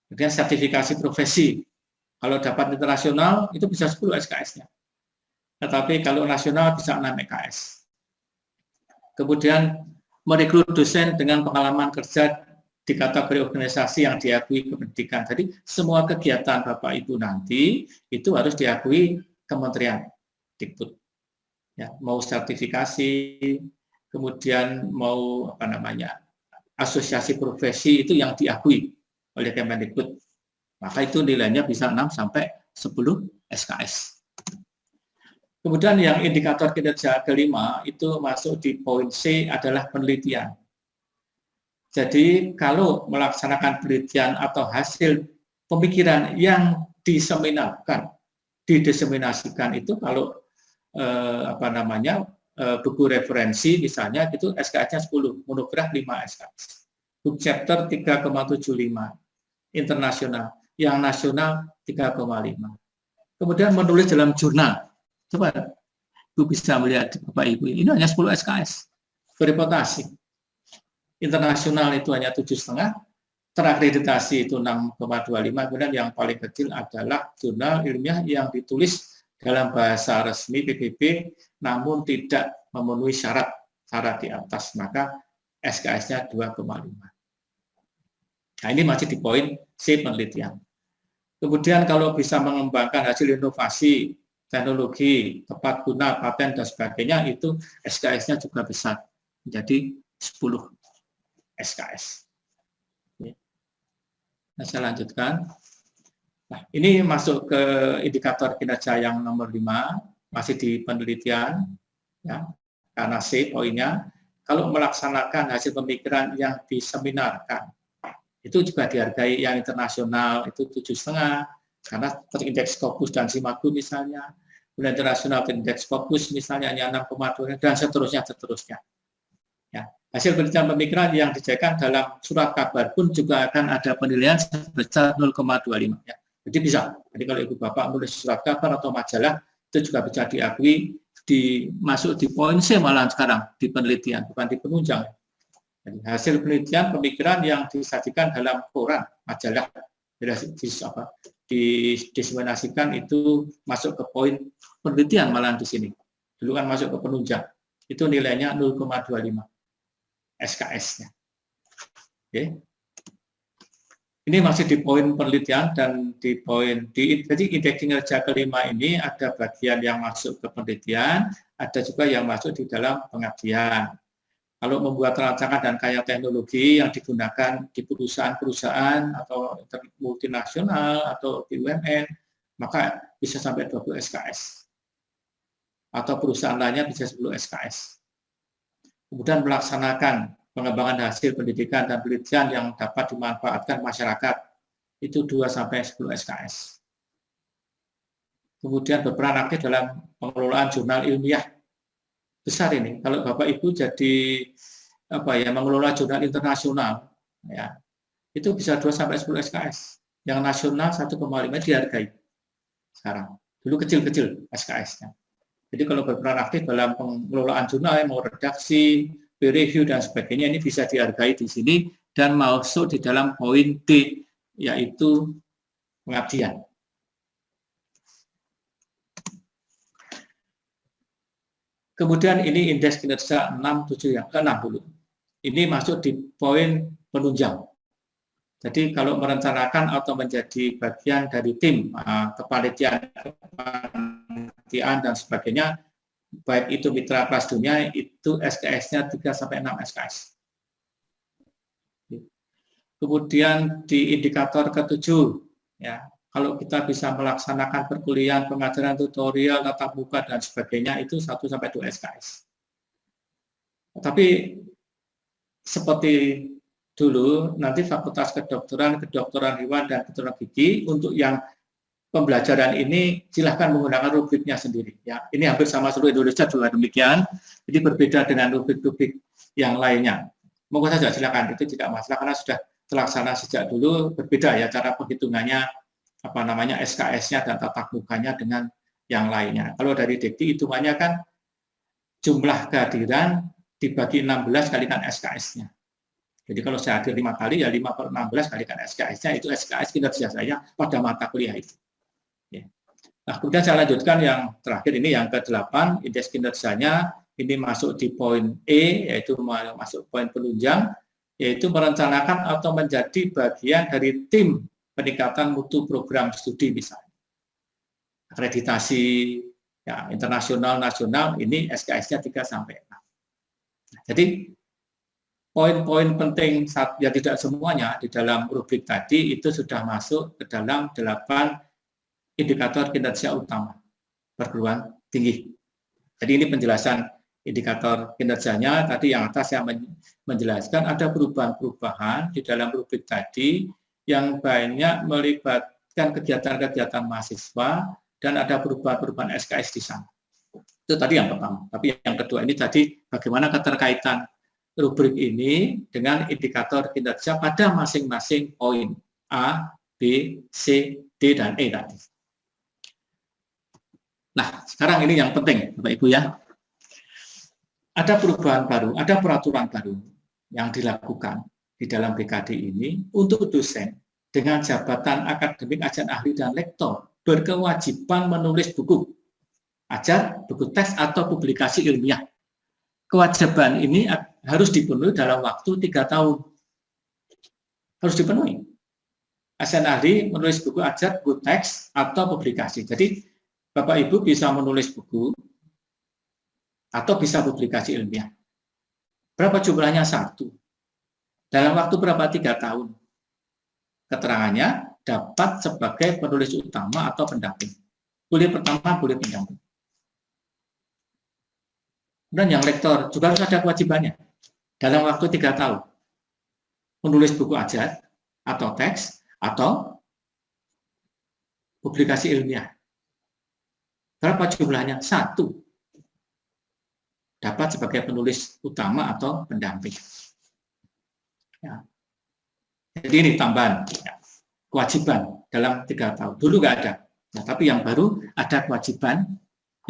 Kemudian sertifikasi profesi. Kalau dapat internasional itu bisa 10 SKS-nya. Tetapi kalau nasional bisa 6 EKS. Kemudian merekrut dosen dengan pengalaman kerja di kategori organisasi yang diakui kependidikan. Jadi semua kegiatan Bapak Ibu nanti itu harus diakui Kementerian Dikbud. Ya, mau sertifikasi, kemudian mau asosiasi profesi itu yang diakui oleh Kemendikbud. Maka itu nilainya bisa 6 sampai 10 SKS. Kemudian yang indikator kinerja kelima itu masuk di poin C adalah penelitian. Jadi kalau melaksanakan penelitian atau hasil pemikiran yang diseminarkan, didiseminasikan itu kalau buku referensi misalnya itu SKS-nya 10, monograf 5 SKS. Book chapter 3,75, internasional, yang nasional 3,5. Kemudian menulis dalam jurnal. Coba Ibu bisa melihat Bapak Ibu, ini hanya 10 SKS. Bereputasi. Internasional itu hanya 7,5, terakreditasi itu 6,25, kemudian yang paling kecil adalah jurnal ilmiah yang ditulis dalam bahasa resmi PBB, namun tidak memenuhi syarat di atas, maka SKS-nya 2,5. Nah, ini masih di poin C penelitian. Kemudian kalau bisa mengembangkan hasil inovasi, teknologi, tepat guna, paten, dan sebagainya, itu SKS-nya juga besar. Jadi 10 SKS. Nah, saya lanjutkan. Nah, ini masuk ke indikator kinerja yang nomor 5, masih di penelitian, ya, karena C poinnya, kalau melaksanakan hasil pemikiran yang diseminarkan, itu juga dihargai yang internasional, itu 7,5, karena terindeks Scopus dan Simagu misalnya, kemudian internasional terindeks Scopus misalnya hanya 6,2, dan seterusnya. Ya. Hasil penelitian pemikiran yang dijadikan dalam surat kabar pun juga akan ada penilaian sebesar 0,25. Ya. Jadi bisa. Jadi kalau Ibu Bapak menulis surat kabar atau majalah, itu juga bisa diakui, masuk di poin C malah sekarang, di penelitian, bukan di penunjang. Jadi hasil penelitian pemikiran yang disajikan dalam koran, majalah, didiseminasikan itu masuk ke poin penelitian malah di sini. Dulu kan masuk ke penunjang. Itu nilainya 0,25 SKS-nya. Oke. Ini masih di poin penelitian dan di poin jadi indeks kinerja kelima ini ada bagian yang masuk ke penelitian, ada juga yang masuk di dalam pengabdian. Kalau membuat rancangan dan karya teknologi yang digunakan di perusahaan-perusahaan atau multinasional atau BUMN, maka bisa sampai 20 SKS. Atau perusahaan lainnya bisa 10 SKS. Kemudian melaksanakan pengembangan hasil pendidikan dan penelitian yang dapat dimanfaatkan masyarakat, itu 2-10 SKS. Kemudian berperan aktif dalam pengelolaan jurnal ilmiah. Besar ini, kalau Bapak Ibu jadi mengelola jurnal internasional, ya, itu bisa 2-10 SKS. Yang nasional 1,5 dihargai sekarang. Dulu kecil-kecil SKS-nya. Jadi kalau berperan aktif dalam pengelolaan jurnal, mau redaksi, peer review dan sebagainya, ini bisa dihargai di sini dan masuk di dalam poin D, yaitu pengabdian. Kemudian ini indeks kinerja 60. Ini masuk di poin penunjang. Jadi kalau merencanakan atau menjadi bagian dari tim kepanitiaan dan sebagainya, baik itu mitra kelas dunia, itu SKS-nya 3-6 SKS. Kemudian di indikator ke-7, ya, kalau kita bisa melaksanakan perkuliahan, pengajaran tutorial, tatap muka, dan sebagainya, itu 1-2 SKS. Tapi seperti dulu, nanti Fakultas Kedokteran Hewan, dan Kedokteran Gigi, untuk yang pembelajaran ini silahkan menggunakan rubriknya sendiri. Ya, ini hampir sama seluruh Indonesia juga demikian. Jadi berbeda dengan rubrik-rubrik yang lainnya. Monggo saja silakan, itu tidak masalah karena sudah terlaksana sejak dulu. Berbeda ya cara perhitungannya, SKS-nya dan tatap mukanya dengan yang lainnya. Kalau dari Dekti hitungannya kan jumlah kehadiran dibagi 16 kalikan SKS-nya. Jadi kalau saya hadir 5 kali, ya 5/16 kalikan SKS-nya, itu SKS kinerja saya pada mata kuliah itu. Ya. Nah, kemudian saya lanjutkan yang terakhir, ini yang ke-8, indeks kinerjanya, ini masuk di poin E, yaitu masuk poin penunjang, yaitu merencanakan atau menjadi bagian dari tim peningkatan mutu program studi misalnya. Akreditasi ya, internasional, nasional, ini SKS-nya 3-6. Jadi poin-poin penting ya tidak semuanya di dalam rubrik tadi itu sudah masuk ke dalam 8 indikator kinerja utama perguruan tinggi. Jadi ini penjelasan indikator kinerjanya. Tadi yang atas saya menjelaskan ada perubahan-perubahan di dalam rubrik tadi yang banyak melibatkan kegiatan-kegiatan mahasiswa dan ada perubahan-perubahan SKS di sana. Itu tadi yang pertama. Tapi yang kedua ini tadi bagaimana keterkaitan rubrik ini dengan indikator kinerja pada masing-masing poin A, B, C, D, dan E tadi. Nah, sekarang ini yang penting, Bapak Ibu ya. Ada perubahan baru, ada peraturan baru yang dilakukan di dalam BKD ini untuk dosen dengan jabatan akademik, ajar ahli, dan lektor berkewajiban menulis buku ajar, buku teks, atau publikasi ilmiah. Kewajiban ini harus dipenuhi dalam waktu 3 tahun. Harus dipenuhi. Ajar ahli menulis buku ajar, buku teks, atau publikasi. Jadi Bapak Ibu bisa menulis buku atau bisa publikasi ilmiah. Berapa jumlahnya? 1. Dalam waktu berapa? 3 tahun. Keterangannya dapat sebagai penulis utama atau pendamping. Boleh pertama, boleh pendamping. Dan yang lektor juga harus ada kewajibannya. Dalam waktu 3 tahun. Menulis buku ajar, atau teks, atau publikasi ilmiah. Berapa jumlahnya? 1. Dapat sebagai penulis utama atau pendamping. Ya. Jadi ini tambahan ya, kewajiban dalam 3 tahun. Dulu nggak ada. Nah, tapi yang baru ada kewajiban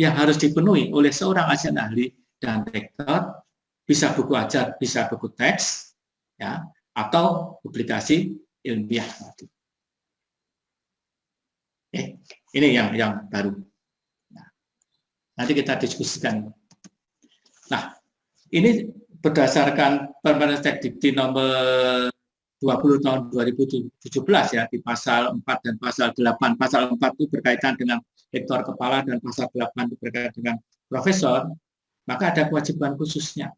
yang harus dipenuhi oleh seorang ajar ahli dan rektor bisa buku ajar, bisa buku teks, ya, atau publikasi ilmiah. Ini yang baru. Nah, nanti kita diskusikan. Nah, ini berdasarkan Permendikbud nomor 20 tahun 2017 ya, di pasal 4 dan pasal 8. Pasal 4 itu berkaitan dengan rektor kepala dan pasal 8 itu berkaitan dengan profesor, maka ada kewajiban khususnya.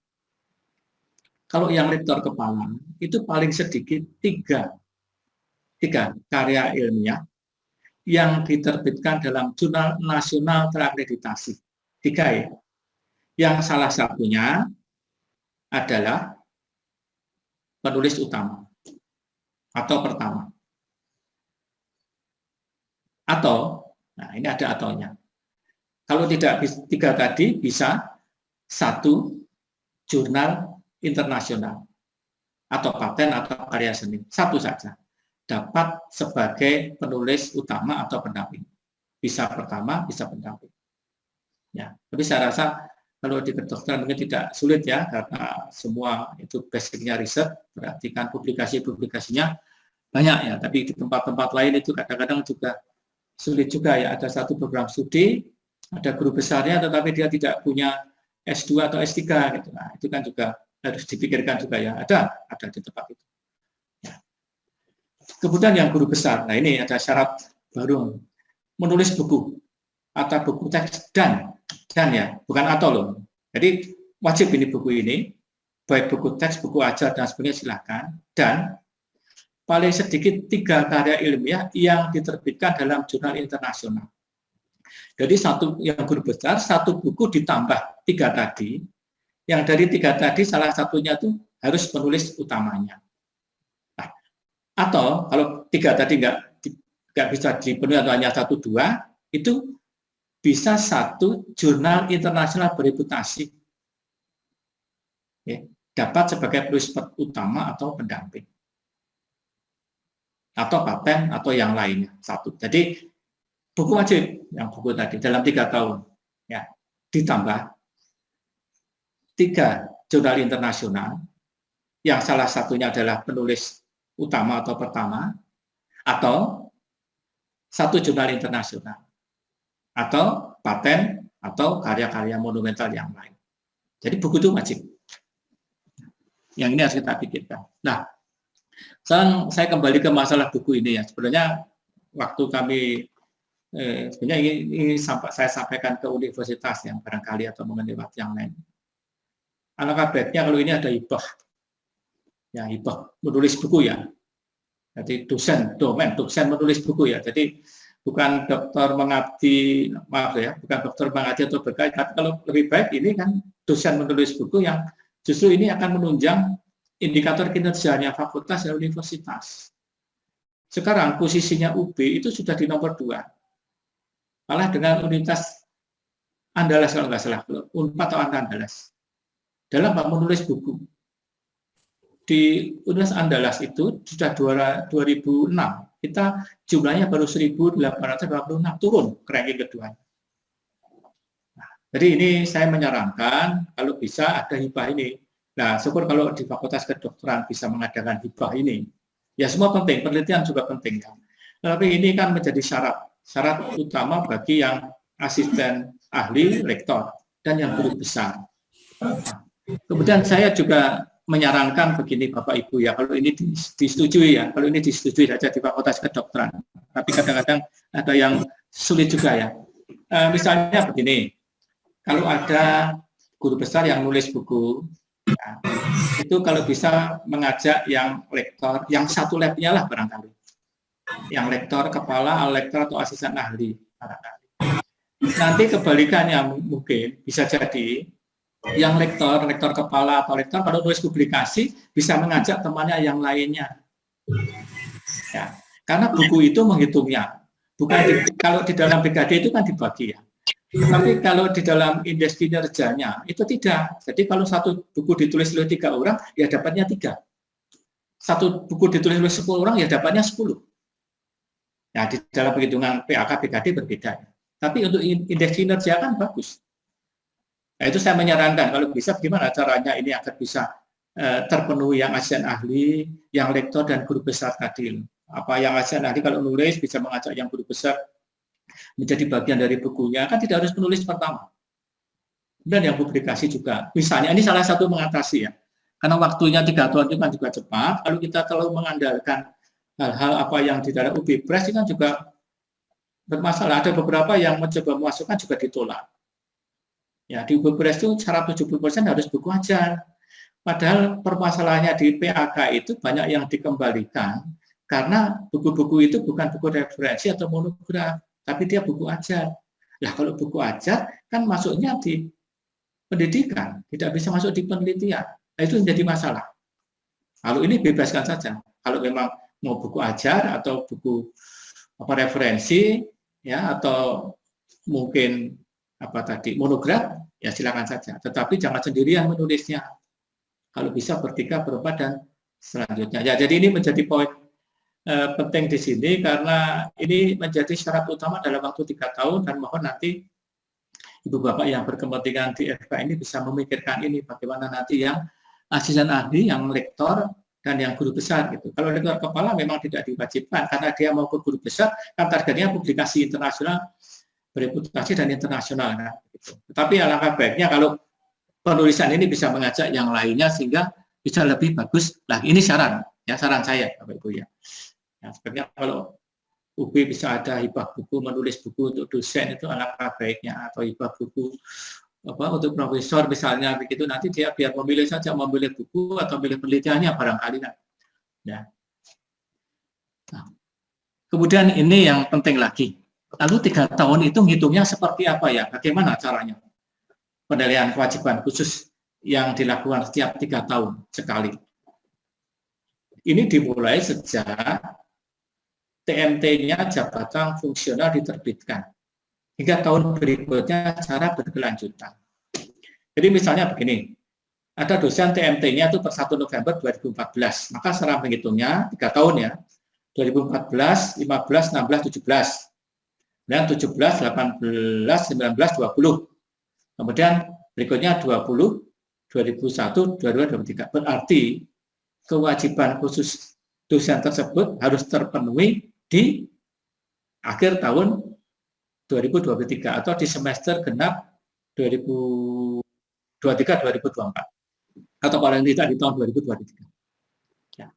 Kalau yang rektor kepala itu paling sedikit tiga karya ilmiah yang diterbitkan dalam jurnal nasional terakreditasi. 3 ya. Yang salah satunya adalah penulis utama atau pertama. Atau, nah ini ada ataunya. Kalau tidak 3 tadi, bisa 1 jurnal internasional atau paten atau karya seni. 1 saja dapat sebagai penulis utama atau pendamping. Bisa pertama, bisa pendamping. Ya, tapi saya rasa kalau di kedokteran mungkin tidak sulit ya, karena semua itu basicnya riset, berarti kan publikasinya banyak ya, tapi di tempat-tempat lain itu kadang-kadang juga sulit juga ya, ada satu program studi, ada guru besarnya, tetapi dia tidak punya S2 atau S3 gitu. Nah, itu kan juga harus dipikirkan juga ya, ada di tempat itu. Ya. Kemudian yang guru besar, nah ini ada syarat baru, menulis buku atau buku teks dan ya, bukan atau loh. Jadi wajib ini buku ini, baik buku teks, buku ajar dan sebagainya silakan, dan paling sedikit 3 karya ilmiah yang diterbitkan dalam jurnal internasional. Jadi yang guru besar, 1 buku ditambah 3 tadi, yang dari 3 tadi salah satunya itu harus penulis utamanya. Nah, atau kalau 3 tadi nggak bisa dipenuhi atau hanya 1-2, itu bisa 1 jurnal internasional bereputasi. Ya, dapat sebagai penulis utama atau pendamping. Atau paten atau yang lainnya. 1. Jadi buku wajib yang buku tadi dalam 3 tahun. Ya, ditambah 3 jurnal internasional yang salah satunya adalah penulis utama atau pertama, atau 1 jurnal internasional, atau paten, atau karya-karya monumental yang lain. Jadi buku itu wajib. Yang ini harus kita pikirkan. Nah, sekarang saya kembali ke masalah buku ini ya. Sebenarnya waktu kami, sebenarnya ini saya sampaikan ke universitas yang barangkali atau mungkin lewat yang lain. Alangkah baiknya kalau ini ada hibah. Ya, hibah menulis buku ya. Jadi dosen menulis buku ya. Jadi bukan dokter mengabdi, maaf ya, bukan dokter mengabdi atau berkait, tapi kalau lebih baik ini kan dosen menulis buku yang justru ini akan menunjang indikator kinerjanya fakultas dan universitas. Sekarang posisinya UB itu sudah di nomor 2. Kalah dengan Universitas Andalas kalau nggak salah, Unpad atau Andalas. Dalam menulis buku. Di Universitas Andalas itu sudah 2006. Kita jumlahnya baru 1.886, turun ke ranking kedua. Nah, jadi ini saya menyarankan kalau bisa ada hibah ini. Nah, syukur kalau di Fakultas Kedokteran bisa mengadakan hibah ini. Ya semua penting, penelitian juga penting kan. Tapi ini kan menjadi syarat utama bagi yang asisten ahli, rektor, dan yang guru besar. Nah, kemudian saya juga menyarankan begini Bapak Ibu ya, kalau ini disetujui ya, kalau ini disetujui saja di Fakultas Kedokteran. Tapi kadang-kadang ada yang sulit juga ya. Misalnya begini, kalau ada guru besar yang nulis buku, ya, itu kalau bisa mengajak yang lektor, yang satu labnya lah barangkali. Yang lektor kepala, lektor atau asisten ahli barangkali. Nanti kebalikannya mungkin bisa jadi yang rektor kepala atau rektor pada nulis publikasi bisa mengajak temannya yang lainnya. Ya, karena buku itu menghitungnya. Bukan kalau di dalam BKD itu kan dibagi ya. Tapi kalau di dalam indeks kinerjanya itu tidak. Jadi kalau 1 buku ditulis oleh 3 orang, ya dapatnya 3. 1 buku ditulis oleh 10 orang, ya dapatnya 10. Nah, di dalam perhitungan PAK BKD berbeda. Tapi untuk indeks kinerja kan bagus. Nah, itu saya menyarankan kalau bisa gimana caranya ini agar bisa terpenuhi yang asisten ahli, yang lektor dan guru besar tadi. Apa yang asisten ahli kalau nulis bisa mengajak yang guru besar menjadi bagian dari bukunya, kan tidak harus menulis pertama. Dan yang publikasi juga. Misalnya ini salah satu mengatasi ya. Karena waktunya 3 tahun itu kan juga cepat, kalau kita terlalu mengandalkan hal-hal apa yang di dalam UB Press itu kan juga bermasalah. Ada beberapa yang mencoba memasukkan juga ditolak. Ya, di UB Press itu syarat 70% harus buku ajar. Padahal permasalahannya di PAK itu banyak yang dikembalikan karena buku-buku itu bukan buku referensi atau monograf, tapi dia buku ajar. Nah, kalau buku ajar kan masuknya di pendidikan, tidak bisa masuk di penelitian. Nah, itu menjadi masalah. Kalau ini bebaskan saja. Kalau memang mau buku ajar atau buku referensi, ya, atau mungkin monograf, ya silakan saja. Tetapi jangan sendirian menulisnya. Kalau bisa bertiga, berempat, dan selanjutnya. Ya, jadi ini menjadi poin penting di sini karena ini menjadi syarat utama dalam waktu 3 tahun dan mohon nanti Ibu Bapak yang berkepentingan di FK ini bisa memikirkan ini bagaimana nanti yang asisten ahli, yang lektor, dan yang guru besar gitu. Kalau lektor kepala memang tidak diwajibkan karena dia mau ke guru besar kan targetnya publikasi internasional, bereputasi dan internasional. Nah, gitu. Tetapi alangkah baiknya kalau penulisan ini bisa mengajak yang lainnya sehingga bisa lebih bagus. Nah, ini saran saya, Bapak Ibu ya. Nah, sebenarnya kalau UB bisa ada hibah buku, menulis buku untuk dosen itu alangkah baiknya, atau hibah buku untuk profesor misalnya begitu, nanti dia biar memilih saja, memilih buku atau memilih penelitiannya barangkali. Ya. Nah, kemudian ini yang penting lagi. Lalu 3 tahun itu ngitungnya seperti apa ya? Bagaimana caranya? Penilaian kewajiban khusus yang dilakukan setiap 3 tahun sekali. Ini dimulai sejak TMT-nya jabatan fungsional diterbitkan. Hingga tahun berikutnya secara berkelanjutan. Jadi misalnya begini, ada dosen TMT-nya itu per 1 November 2014, maka secara menghitungnya 3 tahun ya, 2014, 15, 16, 17. Dan 17, 18, 19, 20. Kemudian berikutnya 20, 2001, 22, 23. Berarti kewajiban khusus dosen tersebut harus terpenuhi di akhir tahun 2023 atau di semester genap 2023-2024 atau paling tidak di tahun 2023. Ya.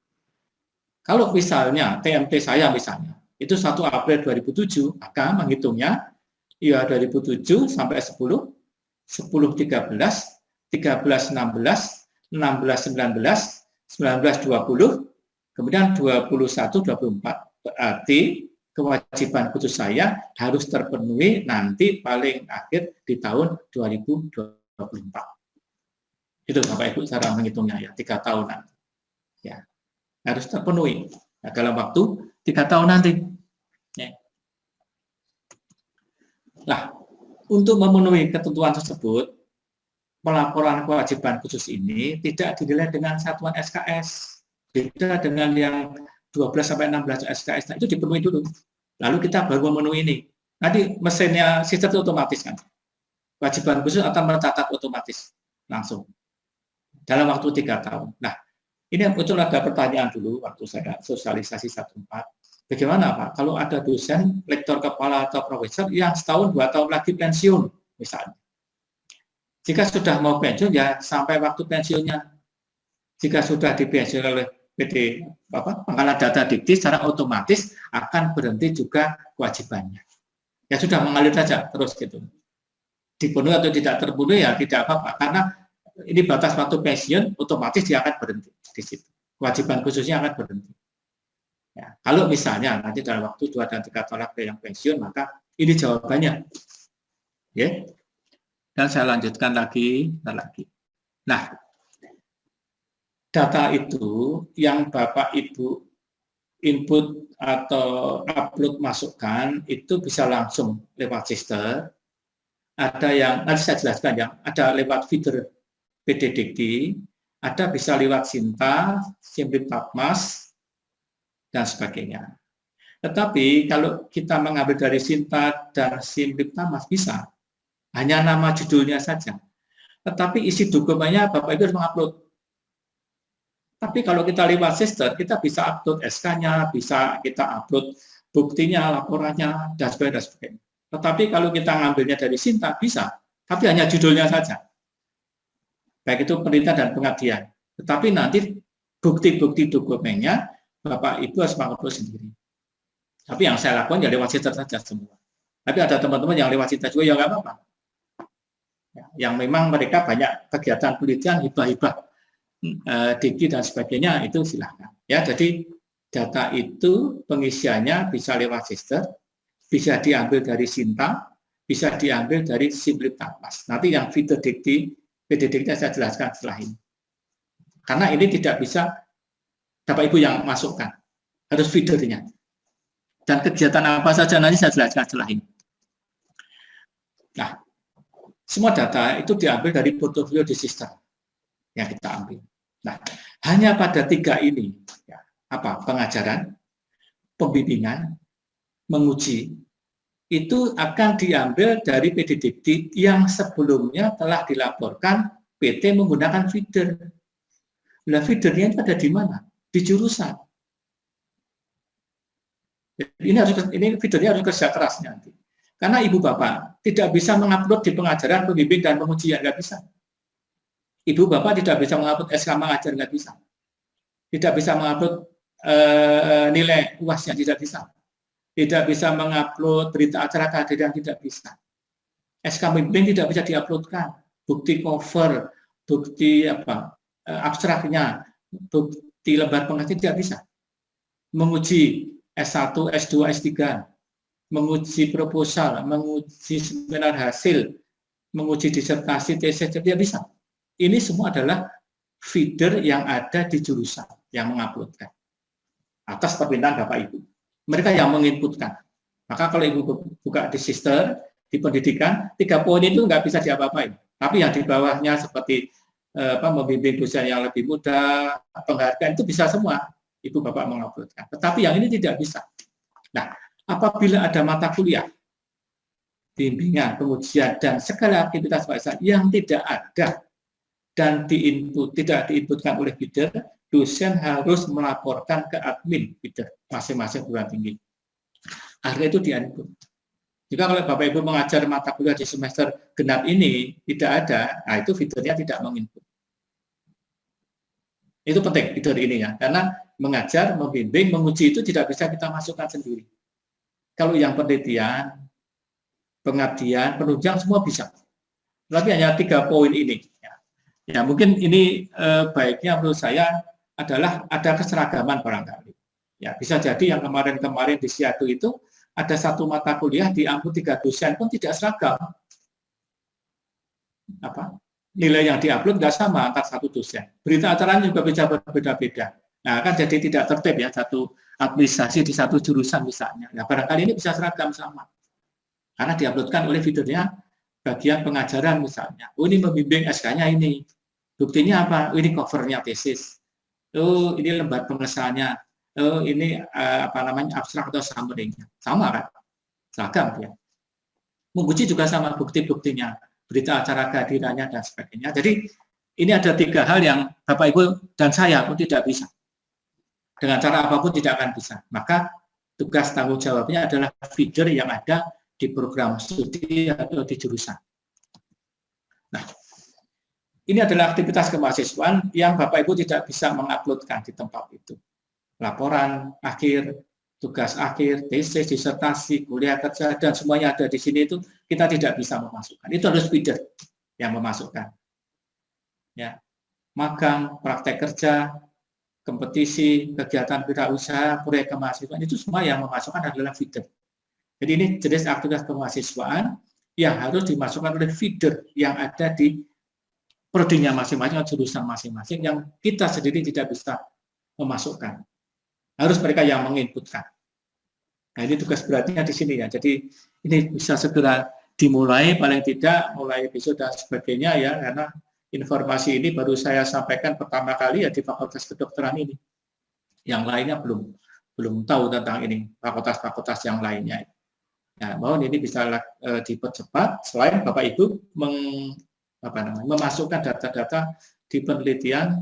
Kalau misalnya TMT saya misalnya itu 1 April 2007, maka menghitungnya ya 2007 sampai 10, 10-13, 13-16, 16-19, 19-20, kemudian 21-24. Berarti kewajiban khusus saya harus terpenuhi nanti paling akhir di tahun 2024. Itu Bapak Ibu cara menghitungnya ya, 3 tahun nanti. Ya, harus terpenuhi nah, dalam waktu 3 tahun nanti. Ya. Nah, untuk memenuhi ketentuan tersebut, pelaporan kewajiban khusus ini tidak dinilai dengan satuan SKS. Beda dengan yang 12-16 SKS, nah itu dipenuhi dulu. Lalu kita baru memenuhi ini. Nanti mesinnya sistem itu otomatis kan. Kewajiban khusus akan mencatat otomatis langsung dalam waktu 3 tahun. Nah, ini muncul ada pertanyaan dulu waktu saya sosialisasi 1.4. Bagaimana Pak, kalau ada dosen, lektor kepala atau profesor yang setahun 2 tahun lagi pensiun misalnya. Jika sudah mau pensiun ya sampai waktu pensiunnya. Jika sudah dipensiun oleh PT Pangkalan Data Dikti secara otomatis akan berhenti juga kewajibannya. Ya sudah mengalir saja terus gitu. Dipenuhi atau tidak terpenuhi ya tidak apa-apa karena ini batas waktu pensiun otomatis dia akan berhenti di situ. Kewajiban khususnya akan berhenti. Ya, kalau misalnya nanti dalam waktu 2 dan 3 tahun lagi yang pensiun, maka ini jawabannya. Ya. Dan saya lanjutkan lagi. Nah, data itu yang Bapak Ibu input atau upload masukkan itu bisa langsung lewat Sister. Ada yang nanti saya jelaskan ya, ada lewat feeder PD Dikti, ada bisa lewat Sinta, Simlip Tapmas, dan sebagainya. Tetapi kalau kita mengambil dari Sinta dan Simlip Tapmas bisa, hanya nama judulnya saja. tetapi isi dokumennya Bapak Ibu harus mengupload. Tapi kalau kita lewat sister, kita bisa upload SK-nya, bisa kita upload buktinya, laporannya, dan sebagainya. Tetapi kalau kita ngambilnya dari Sinta, bisa, tapi hanya judulnya saja. Baik itu perintah dan pengabdian. Tetapi nanti bukti-bukti dokumennya, Bapak Ibu harus mengupload sendiri. Tapi yang saya lakukan ya lewat sister saja semua. Tapi ada teman-teman yang lewat sister juga, ya nggak apa-apa. Yang memang mereka banyak kegiatan penelitian, hibah-hibah, diki dan sebagainya, itu silahkan. Ya, jadi data itu pengisiannya bisa lewat sister, bisa diambil dari Sinta, bisa diambil dari Simpliptatmas. Nanti yang feeder dikti, PDDikti saya jelaskan setelah ini. Karena ini tidak bisa Bapak Ibu yang masukkan, harus feedernya. Dan kegiatan apa saja nanti saya jelaskan setelah ini. Nah, semua data itu diambil dari portofolio di sistem yang kita ambil. Nah, hanya pada 3 ini, ya, apa? Pengajaran, pembimbingan, menguji, itu akan diambil dari PDDikti yang sebelumnya telah dilaporkan PT menggunakan feeder. Nah, feedernya itu ada di mana? Di jurusan. Ini feedernya harus kerja keras nanti. Karena Ibu Bapak tidak bisa mengupload di pengajaran, pembimbing, dan pengujian, nggak bisa. Ibu Bapak tidak bisa mengupload SK mengajar, nggak bisa. Tidak bisa mengupload nilai UASnya, tidak bisa. Tidak bisa mengupload berita acara kehadiran, tidak bisa. SK pembimbing tidak bisa diuploadkan. Bukti cover, bukti abstraknya, bukti lembar pengajian tidak bisa. Menguji S1, S2, S3, menguji proposal, menguji seminar hasil, menguji disertasi, tesis, tidak bisa. Ini semua adalah feeder yang ada di jurusan yang menguploadkan atas permintaan Bapak Ibu. Mereka yang menginputkan. Maka kalau Ibu buka di sister, di pendidikan, 3 poin itu nggak bisa diapa-apain. Tapi yang di bawahnya seperti membimbing dosen yang lebih mudah, penghargaan, itu bisa semua Ibu Bapak menguploadkan. Tetapi yang ini tidak bisa. Nah, apabila ada mata kuliah, bimbingan, pengujian, dan segala aktivitas bahasa yang tidak ada dan tidak diinputkan oleh feeder, dosen harus melaporkan ke admin feeder masing-masing perguruan tinggi. Akhirnya itu di-input. Jika kalau Bapak Ibu mengajar mata kuliah di semester genap ini tidak ada, nah itu feedernya tidak menginput. Itu penting feeder ini ya, karena mengajar, membimbing, menguji itu tidak bisa kita masukkan sendiri. Kalau yang penelitian, pengabdian, penunjang semua bisa. Tapi hanya 3 poin ini. Ya mungkin ini baiknya menurut saya adalah ada keseragaman barangkali. Ya bisa jadi yang kemarin-kemarin di Siatu itu ada 1 mata kuliah diambil 3 dosen pun tidak seragam. Nilai yang diupload nggak sama antar 1 dosen. Berita acaranya juga bisa berbeda-beda. Nah kan jadi tidak tertib ya, satu administrasi di 1 jurusan misalnya. Nah barangkali ini bisa seragam sama. Karena diuploadkan oleh feedernya bagian pengajaran misalnya. Oh ini membimbing SK-nya ini. Buktinya apa? Oh, ini covernya tesis. Oh ini lembar pengesahannya. Oh ini abstrak atau summary-nya. Sama kan? Seragam ya. Menguji juga sama bukti-buktinya. Berita acara kehadirannya dan sebagainya. Jadi ini ada 3 hal yang Bapak Ibu dan saya pun tidak bisa. Dengan cara apapun tidak akan bisa. Maka tugas tanggung jawabnya adalah feeder yang ada di program studi atau di jurusan. Nah, ini adalah aktivitas kemahasiswaan yang Bapak Ibu tidak bisa menguploadkan di tempat itu. Laporan akhir, tugas akhir, tesis, disertasi, kuliah kerja, dan semuanya ada di sini itu kita tidak bisa memasukkan. Itu harus feeder yang memasukkan. Ya, magang, praktek kerja, kompetisi, kegiatan wirausaha, proyek kemahasiswaan, itu semua yang memasukkan adalah feeder. Jadi ini jenis aktivitas kemahasiswaan yang harus dimasukkan oleh feeder yang ada di prodinya masing-masing, jurusan masing-masing, yang kita sendiri tidak bisa memasukkan. Harus mereka yang menginputkan. Nah ini tugas beratnya di sini ya. Jadi ini bisa segera dimulai, paling tidak mulai besok dan sebagainya ya, karena informasi ini baru saya sampaikan pertama kali ya di Fakultas Kedokteran ini. Yang lainnya belum tahu tentang ini, fakultas-fakultas yang lainnya. Nah, mohon ini bisa dipercepat, selain Bapak Ibu memasukkan data-data di penelitian,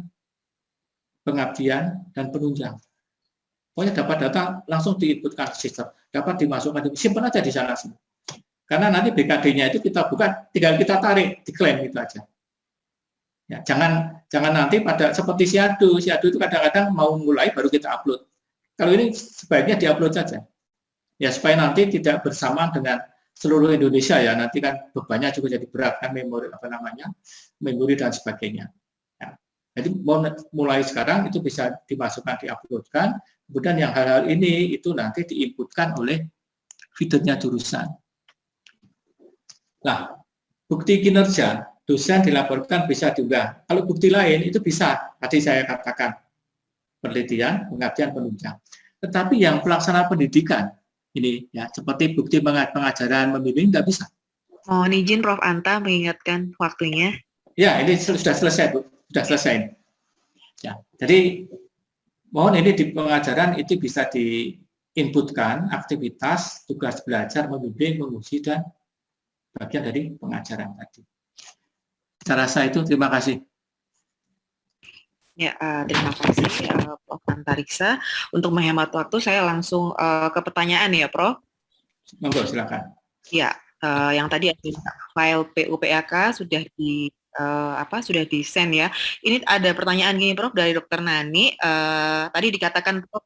pengabdian, dan penunjang. Pokoknya dapat data langsung diinputkan ke sistem, dapat dimasukkan, simpan aja di sana sih. Karena nanti BKD-nya itu kita buka, tinggal kita tarik, diklaim gitu aja. Ya, jangan nanti pada seperti Siadu itu kadang-kadang mau mulai baru kita upload. Kalau ini sebaiknya diupload saja. Ya supaya nanti tidak bersamaan dengan seluruh Indonesia ya, nanti kan bebannya juga jadi berat kan, memori dan sebagainya. Ya. Jadi mulai sekarang itu bisa dimasukkan, diuploadkan, kemudian yang hal-hal ini itu nanti diinputkan oleh feedernya jurusan. Nah, bukti kinerja dosen dilaporkan bisa juga. Kalau bukti lain itu bisa, tadi saya katakan penelitian, pengabdian, penunjang. Tetapi yang pelaksana pendidikan ini ya seperti bukti pengajaran membimbing nggak bisa. Mohon izin Prof. Anta mengingatkan waktunya. Ya, ini sudah selesai Bu, sudah selesai. Ya, jadi mohon ini di pengajaran itu bisa diinputkan aktivitas, tugas belajar, membimbing, menguji dan bagian dari pengajaran tadi. Cara saya itu, terima kasih. Ya, terima kasih Prof. Antariksa. Untuk menghemat waktu, saya langsung ke pertanyaan ya, Prof. Monggo, silakan. Ya, yang tadi file PUPAK sudah sudah di-send ya. Ini ada pertanyaan gini, Prof, dari Dr. Nani. Tadi dikatakan Prof.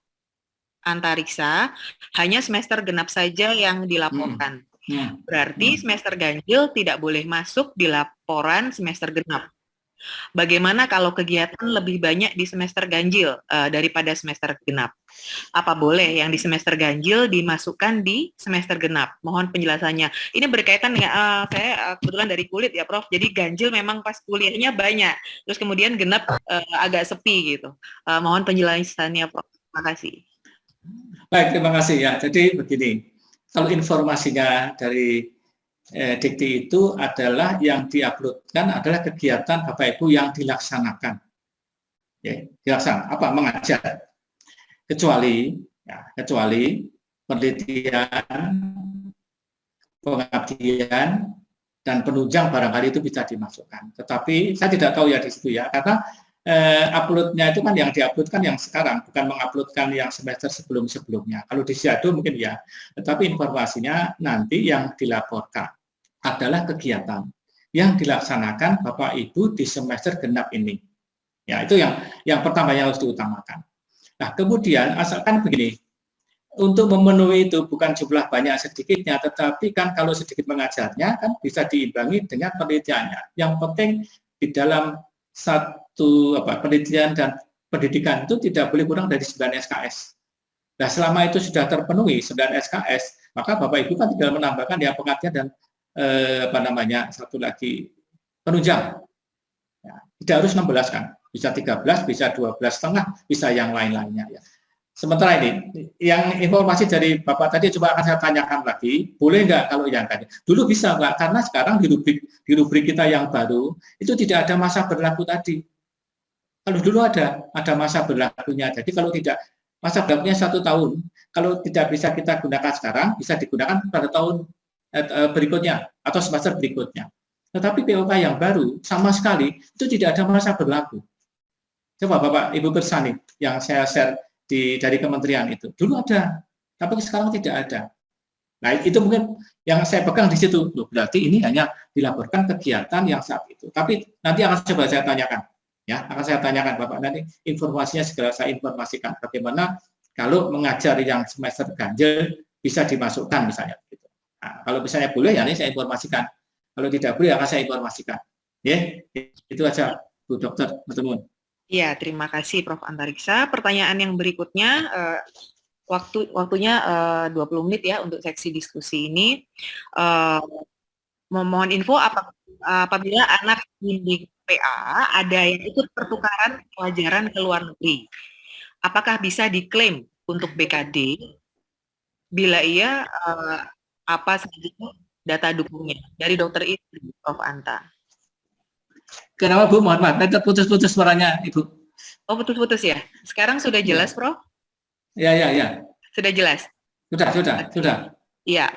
Antariksa hanya semester genap saja yang dilaporkan. Berarti semester ganjil tidak boleh masuk di laporan semester genap. Bagaimana kalau kegiatan lebih banyak di semester ganjil daripada semester genap? Apa boleh yang di semester ganjil dimasukkan di semester genap? Mohon penjelasannya. Ini berkaitan dengan saya kebetulan dari kulit ya, Prof. Jadi ganjil memang pas kuliahnya banyak, terus kemudian genap agak sepi gitu. Mohon penjelasannya, Prof. Terima kasih. Baik, terima kasih ya. Jadi begini. Kalau informasinya dari Dikti itu adalah yang diuploadkan adalah kegiatan Bapak Ibu yang dilaksanakan. Ya, dilaksanakan apa? Mengajar. Kecuali penelitian, pengabdian, dan penunjang barangkali itu bisa dimasukkan. Tetapi saya tidak tahu ya di situ ya, karena uploadnya itu kan yang diuploadkan yang sekarang, bukan menguploadkan yang semester sebelum-sebelumnya. Kalau di Siado mungkin ya, tetapi informasinya nanti yang dilaporkan adalah kegiatan yang dilaksanakan Bapak Ibu di semester genap ini. Ya, itu yang pertama yang harus diutamakan. Nah, kemudian asalkan begini, untuk memenuhi itu bukan jumlah banyak sedikitnya, tetapi kan kalau sedikit mengajarnya kan bisa diimbangi dengan penelitiannya. Yang penting di dalam satu penelitian dan pendidikan itu tidak boleh kurang dari 9 SKS. Nah, selama itu sudah terpenuhi 9 SKS, maka Bapak Ibu kan tinggal menambahkan yang pengabdian dan satu lagi penunjang. Ya, tidak harus 16 kan, bisa 13, bisa 12,5, bisa yang lain-lainnya ya. Sementara ini, yang informasi dari Bapak tadi coba akan saya tanyakan lagi, boleh nggak kalau yang tadi? Dulu bisa nggak? Karena sekarang di rubrik kita yang baru, itu tidak ada masa berlaku tadi. Kalau dulu ada masa berlakunya. Jadi kalau tidak, masa berlakunya 1 tahun. Kalau tidak bisa kita gunakan sekarang, bisa digunakan pada tahun berikutnya atau semester berikutnya. Tetapi POK yang baru, sama sekali, itu tidak ada masa berlaku. Coba Bapak Ibu Bersani, yang saya share dari kementerian itu. Dulu ada, tapi sekarang tidak ada. Nah, itu mungkin yang saya pegang di situ. Loh, berarti ini hanya dilaporkan kegiatan yang saat itu. Tapi nanti akan coba saya tanyakan. Ya, akan saya tanyakan Bapak nanti informasinya segera saya informasikan bagaimana kalau mengajar yang semester ganjil bisa dimasukkan misalnya gitu. Nah, kalau misalnya boleh ya ini saya informasikan. Kalau tidak boleh akan saya informasikan. Ya, itu aja Bu Dokter, teman-teman. Iya, terima kasih Prof. Antariksa. Pertanyaan yang berikutnya, waktunya 20 menit ya untuk seksi diskusi ini. Memohon info apabila anak bimbing PA ada yang ikut pertukaran pelajaran ke luar negeri, apakah bisa diklaim untuk BKD? Bila iya, apa saja data dukungnya? Dari Dokter Istri, Prof. Anta. Kenapa Bu? Mohon maaf, putus-putus suaranya Ibu. Oh, putus-putus ya? Sekarang sudah jelas, Prof? Ya. Sudah jelas? Sudah. Iya.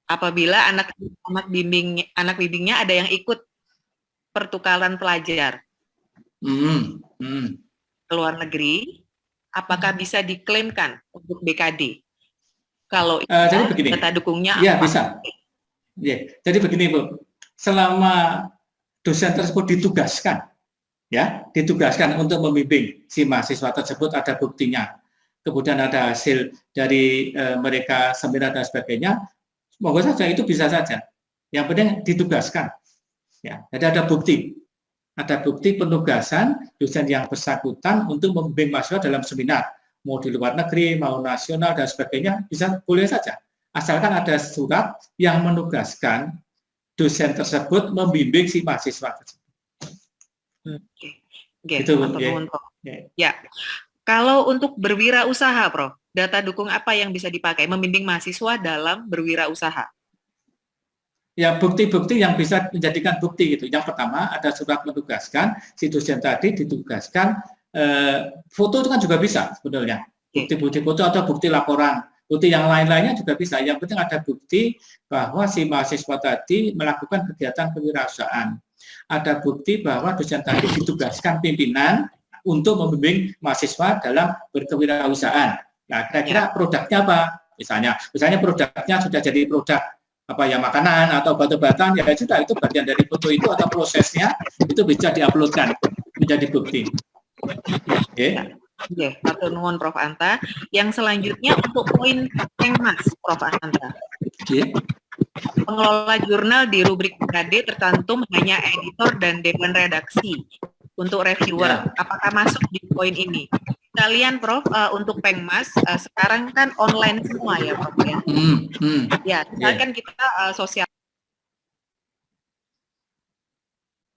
Apabila anak bimbingnya ada yang ikut pertukaran pelajar ke luar negeri, apakah bisa diklaimkan untuk BKD? Kalau Jadi begini, data dukungnya ya apa? bisa. Ya, jadi begini Bu, selama dosen tersebut ditugaskan untuk membimbing si mahasiswa tersebut, ada buktinya, kemudian ada hasil dari mereka seminar dan sebagainya, monggo saja, itu bisa saja. Yang penting ditugaskan. Ya, jadi ada bukti penugasan dosen yang bersangkutan untuk membimbing mahasiswa dalam seminar, mau di luar negeri, mau nasional dan sebagainya, bisa, boleh saja. Asalkan ada surat yang menugaskan dosen tersebut membimbing si mahasiswa tersebut. Gitu, ya. Kalau untuk berwirausaha, Prof, data dukung apa yang bisa dipakai membimbing mahasiswa dalam berwirausaha? Ya, bukti-bukti yang bisa menjadikan bukti gitu. Yang pertama, ada surat menugaskan, si dosen tadi ditugaskan, foto itu kan juga bisa sebenarnya. Bukti-bukti foto atau bukti laporan. Bukti yang lain-lainnya juga bisa. Yang penting ada bukti bahwa si mahasiswa tadi melakukan kegiatan kewirausahaan. Ada bukti bahwa dosen tadi ditugaskan pimpinan untuk membimbing mahasiswa dalam berkewirausahaan. Nah, kira-kira produknya apa? Misalnya produknya sudah jadi produk apa ya, makanan atau batu-batan, ya sudah, itu bagian dari foto itu atau prosesnya itu bisa diuploadkan menjadi bukti. Oke. Oke, matur nuwun Prof Anta. Yang selanjutnya untuk poin Pengmas, Prof Anta. Oke. Pengelola jurnal di rubrik BKD tercantum hanya editor dan dewan redaksi. Untuk reviewer, apakah masuk di poin ini? Kalian Prof, untuk Pengmas sekarang kan online semua ya Prof ya. Ya, misalkan kita sosial.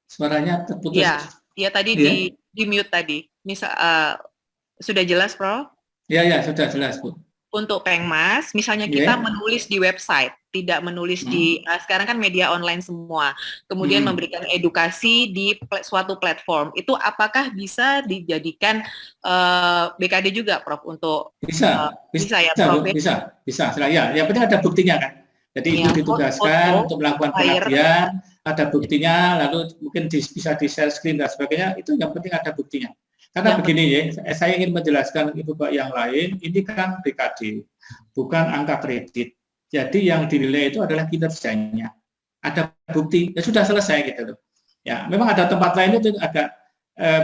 Suaranya terputus. Ya tadi di mute tadi. Misal sudah jelas Prof? Ya, sudah jelas Bu. Untuk Pengmas, misalnya kita menulis di website, tidak menulis di sekarang kan media online semua, kemudian memberikan edukasi di suatu platform, itu apakah bisa dijadikan BKD juga, Prof? Untuk bisa ya, Prof? Bisa. Ya, yang penting ada buktinya kan. Jadi itu ditugaskan untuk melakukan pengabdian, ada buktinya, lalu mungkin bisa di share screen dan sebagainya. Itu yang penting ada buktinya. Karena begini ya, saya ingin menjelaskan Ibu Pak yang lain, ini kan BKD, bukan angka kredit. Jadi yang dinilai itu adalah kinerjanya. Ada bukti, ya sudah selesai gitu loh. Ya, memang ada tempat lain itu agak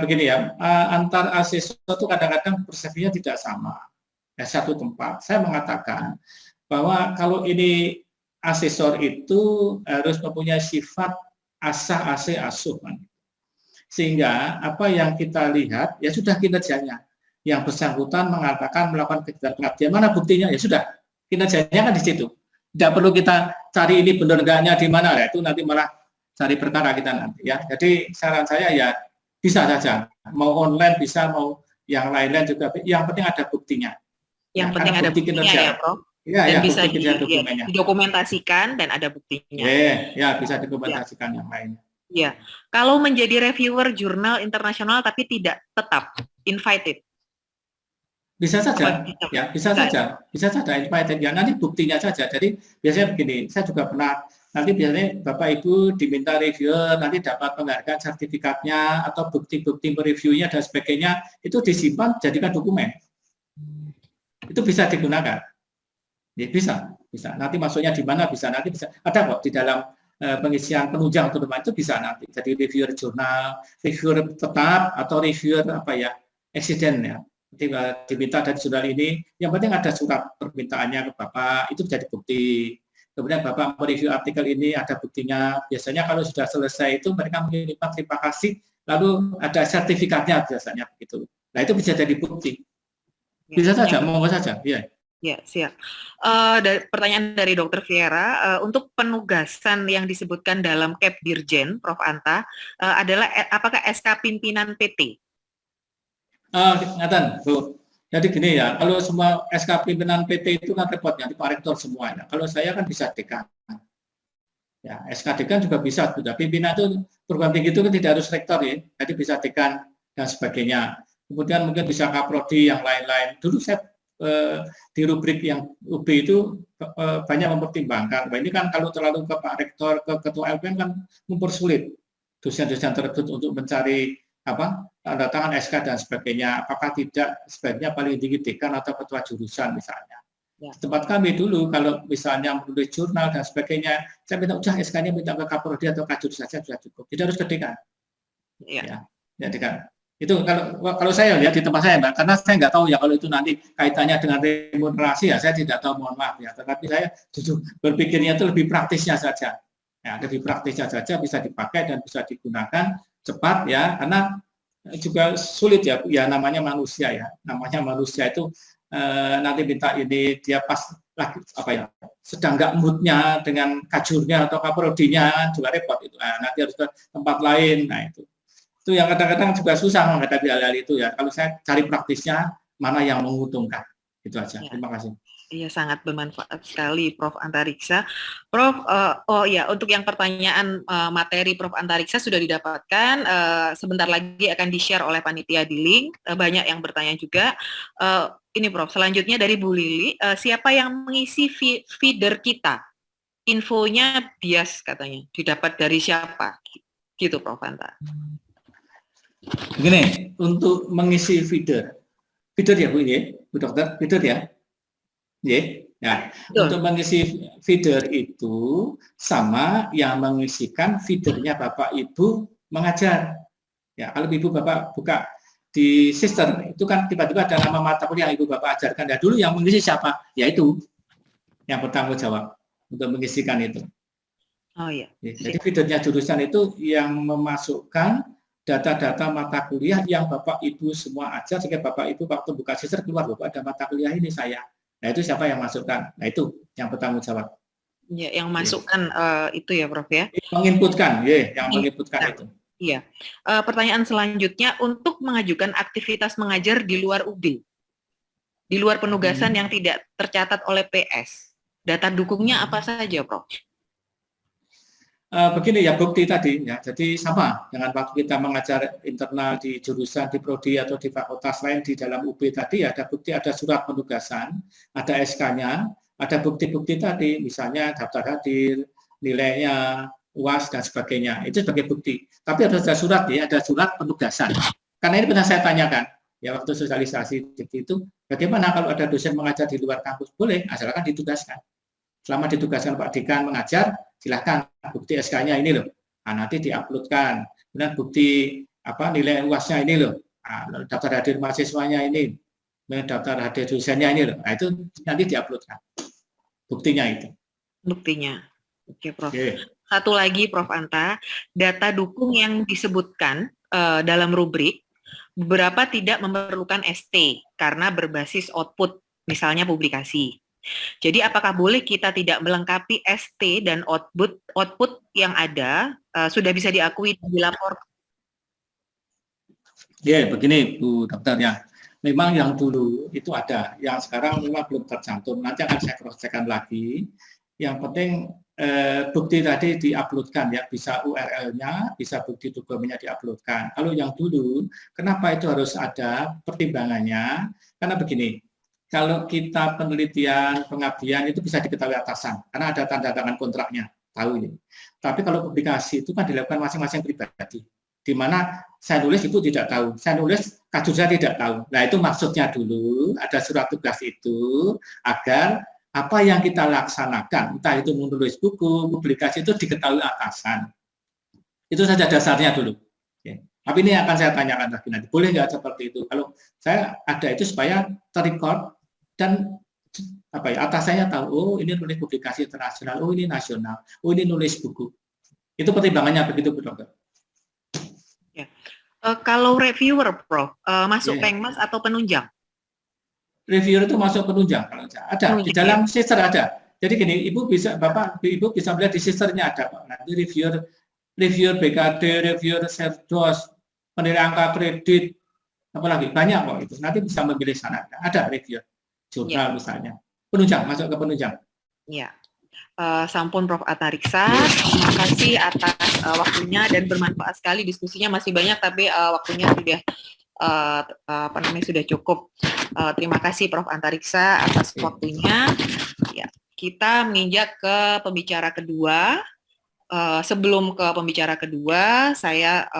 begini ya, antar asesor itu kadang-kadang persepsinya tidak sama. Ya, satu tempat. Saya mengatakan bahwa kalau ini asesor itu harus mempunyai sifat asah, ase, asuh. Sehingga apa yang kita lihat, ya sudah kinerjanya. Yang bersangkutan mengatakan melakukan kegiatan pengabdian, mana buktinya? Ya sudah, kinerjanya kan di situ. Tidak perlu kita cari ini benar enggaknya di mana, ya itu nanti malah cari perkara kita nanti. Ya, jadi saran saya ya bisa saja, mau online bisa, mau yang lain-lain juga. Yang penting ada buktinya. Yang penting ada buktinya ya, Prof. Ya, bisa didokumentasikan dan ada buktinya. Ya, bisa dokumentasikan yang lainnya. Ya, kalau menjadi reviewer jurnal internasional tapi tidak tetap invited. Bisa saja, ya bisa saja invited. Ya nanti buktinya saja. Jadi biasanya begini, saya juga pernah, nanti biasanya Bapak Ibu diminta reviewer, nanti dapat penghargaan sertifikatnya atau bukti-bukti mereviewnya dan sebagainya, itu disimpan, jadikan dokumen. Itu bisa digunakan. Ya, bisa. Nanti masuknya di mana bisa, nanti bisa. Ada kok di dalam pengisian penunjang terutama itu bisa nanti jadi reviewer jurnal, reviewer tetap atau reviewer eksiden ya. Diminta dari jurnal ini, yang penting ada surat permintaannya ke Bapak, itu jadi bukti. Kemudian Bapak mereview artikel ini, ada buktinya. Biasanya kalau sudah selesai itu mereka mengirimkan terima kasih, lalu ada sertifikatnya biasanya begitu. Nah itu bisa jadi bukti. Bisa saja, monggo saja. Ya. Ya, siap. Pertanyaan dari Dr. Viera, untuk penugasan yang disebutkan dalam Kep Dirjen, Prof. Anta, adalah apakah SK pimpinan PT? Ngatan, Bu. Jadi gini ya, kalau semua SK pimpinan PT itu kan repotnya di Pak Rektor semuanya. Kalau saya kan bisa dekan. Ya, SK dekan juga bisa. Sudah pimpinan itu perguruan tinggi itu kan tidak harus rektor ya, jadi bisa dekan dan sebagainya. Kemudian mungkin bisa kaprodi yang lain-lain. Dulu saya di rubrik yang UB itu banyak mempertimbangkan. Nah, ini kan kalau terlalu ke Pak Rektor, ke Ketua LPM kan mempersulit. dosen-dosen tersebut untuk mencari tanda tangan SK dan sebagainya, apakah tidak sebaiknya paling tinggi dekan atau ketua jurusan misalnya. Ya. Tempat kami dulu kalau misalnya menulis jurnal dan sebagainya, saya minta udah SK-nya minta ke Kaprodi atau Kajur saja sudah cukup, tidak harus ke dekan. Iya. Ya dekan. Itu kalau saya lihat di tempat saya, Mbak, karena saya nggak tahu ya kalau itu nanti kaitannya dengan remunerasi ya, saya tidak tahu, mohon maaf ya. Tetapi saya justru berpikirnya itu lebih praktisnya saja. Ya, lebih praktisnya saja bisa dipakai dan bisa digunakan cepat ya, karena juga sulit ya namanya manusia ya, namanya manusia itu nanti minta ini dia pas lagi sedang nggak moodnya dengan kajurnya atau kaprodinya juga repot itu, nanti harus ke tempat lain, nah itu yang kadang-kadang juga susah menghadapi hal-hal itu ya. Kalau saya cari praktisnya mana yang menguntungkan, itu aja. Ya. Terima kasih. Iya, sangat bermanfaat sekali Prof. Antariksa. Prof, untuk yang pertanyaan materi Prof. Antariksa sudah didapatkan, sebentar lagi akan di-share oleh panitia di link, banyak yang bertanya juga. Ini Prof, selanjutnya dari Bu Lili, siapa yang mengisi feeder kita? Infonya bias katanya, didapat dari siapa? Gitu Prof. Antar. Begini, untuk mengisi feeder ya Bu, ya, Bu Dokter, feeder ya. Ya, untuk mengisi feeder itu sama yang mengisikan feedernya Bapak Ibu mengajar. Ya, kalau Ibu Bapak buka di sister itu kan tiba-tiba ada nama mata kuliah yang Ibu Bapak ajarkan. Ya, dulu yang mengisi siapa? Yaitu yang bertanggung jawab untuk mengisikan itu. Oh iya. Jadi feedernya jurusan itu yang memasukkan data-data mata kuliah yang Bapak Ibu semua ajar, sehingga Bapak Ibu waktu buka sister keluar, Bapak ada mata kuliah ini saya. Nah itu siapa yang masukkan? Nah itu yang bertanggung jawab. Ya, yang masukkan itu ya Prof ya? Menginputkan, yang menginputkan itu. Iya. Pertanyaan selanjutnya, untuk mengajukan aktivitas mengajar di luar UB, di luar penugasan yang tidak tercatat oleh PS, data dukungnya apa saja Prof? Begini ya, bukti tadi ya, jadi sama dengan waktu kita mengajar internal di jurusan, di prodi atau di fakultas lain di dalam UB tadi, ada bukti, ada surat penugasan, ada SK-nya, ada bukti-bukti tadi, misalnya daftar hadir, nilainya, UAS dan sebagainya, itu sebagai bukti. Tapi ada surat ya, ada surat penugasan. Karena ini pernah saya tanyakan ya waktu sosialisasi itu, bagaimana kalau ada dosen mengajar di luar kampus? Boleh, asalkan ditugaskan. Selama ditugaskan Pak Dekan mengajar, silahkan bukti SK-nya ini loh. Nah, nanti diuploadkan. Kemudian bukti nilai UAS-nya ini loh. Nah, daftar hadir mahasiswanya ini, daftar hadir dosennya ini loh. Nah, itu nanti diuploadkan. Buktinya itu. Buktinya. Oke, Prof. Satu lagi Prof. Anta, data dukung yang disebutkan dalam rubrik beberapa tidak memerlukan ST karena berbasis output, misalnya publikasi. Jadi apakah boleh kita tidak melengkapi ST dan output yang ada sudah bisa diakui dan dilaporkan? Ya, begini Bu Dokter ya. Memang yang dulu itu ada, yang sekarang memang belum tercantum. Nanti akan saya cross-check-kan lagi. Yang penting bukti tadi diuploadkan ya, bisa URL-nya, bisa bukti dokumennya diuploadkan. Kalau yang dulu, kenapa itu harus ada pertimbangannya? Karena begini, kalau kita penelitian, pengabdian itu bisa diketahui atasan, karena ada tanda tangan kontraknya, tahu ini. Tapi kalau publikasi itu kan dilakukan masing-masing pribadi, di mana saya nulis Ibu tidak tahu, saya nulis Kajur saya tidak tahu. Nah itu maksudnya dulu ada surat tugas itu agar apa yang kita laksanakan, entah itu menulis buku, publikasi itu diketahui atasan. Itu saja dasarnya dulu. Tapi ini akan saya tanyakan lagi nanti, boleh nggak seperti itu? Kalau saya ada itu supaya terrecord dan atasannya tahu, oh ini nulis publikasi internasional, oh ini nasional, oh ini nulis buku. Itu pertimbangannya begitu Bu Dokter. Ya. Kalau reviewer Prof, masuk Pengmas atau penunjang? Reviewer itu masuk penunjang kalau ada di dalam sister ada. Jadi gini, Ibu bisa melihat di sisternya ada Pak. Nanti reviewer BKD, reviewer Serdos, penilaian angka kredit, apalagi banyak kok itu. Nanti bisa memilih sana. Ada reviewer jurnal misalnya. Penunjang, masuk ke penunjang. Ya. Sampun Prof. Antariksa, terima kasih atas waktunya dan bermanfaat sekali, diskusinya masih banyak tapi waktunya sudah sudah cukup. Terima kasih Prof. Antariksa atas waktunya. Ya, kita menginjak ke pembicara kedua. sebelum ke pembicara kedua, saya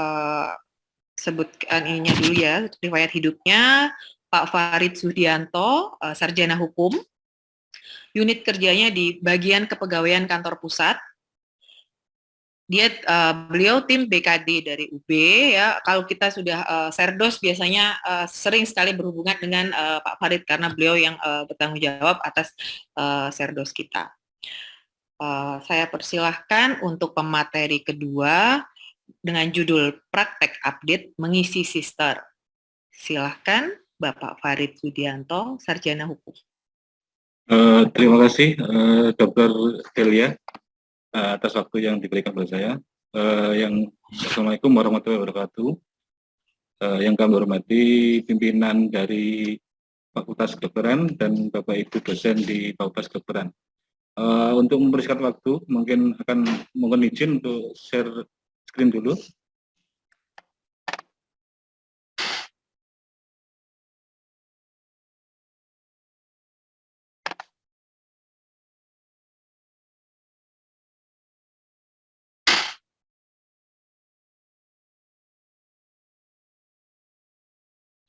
sebutkan ininya dulu ya, riwayat hidupnya. Pak Farid Sudianto, sarjana hukum, unit kerjanya di bagian kepegawaian kantor pusat. Beliau tim BKD dari UB ya. Kalau kita sudah serdos biasanya sering sekali berhubungan dengan Pak Farid karena beliau yang bertanggung jawab atas serdos kita. Saya persilahkan untuk pemateri kedua dengan judul Praktek Update Mengisi Sister. Silahkan Bapak Farid Sudianto, sarjana hukum. Terima kasih Dr. Delia atas waktu yang diberikan kepada saya. Assalamualaikum warahmatullahi wabarakatuh. Yang kami hormati pimpinan dari Fakultas Kedokteran dan Bapak Ibu dosen di Fakultas Kedokteran. Untuk mempersingkat waktu, mohon izin untuk share screen dulu.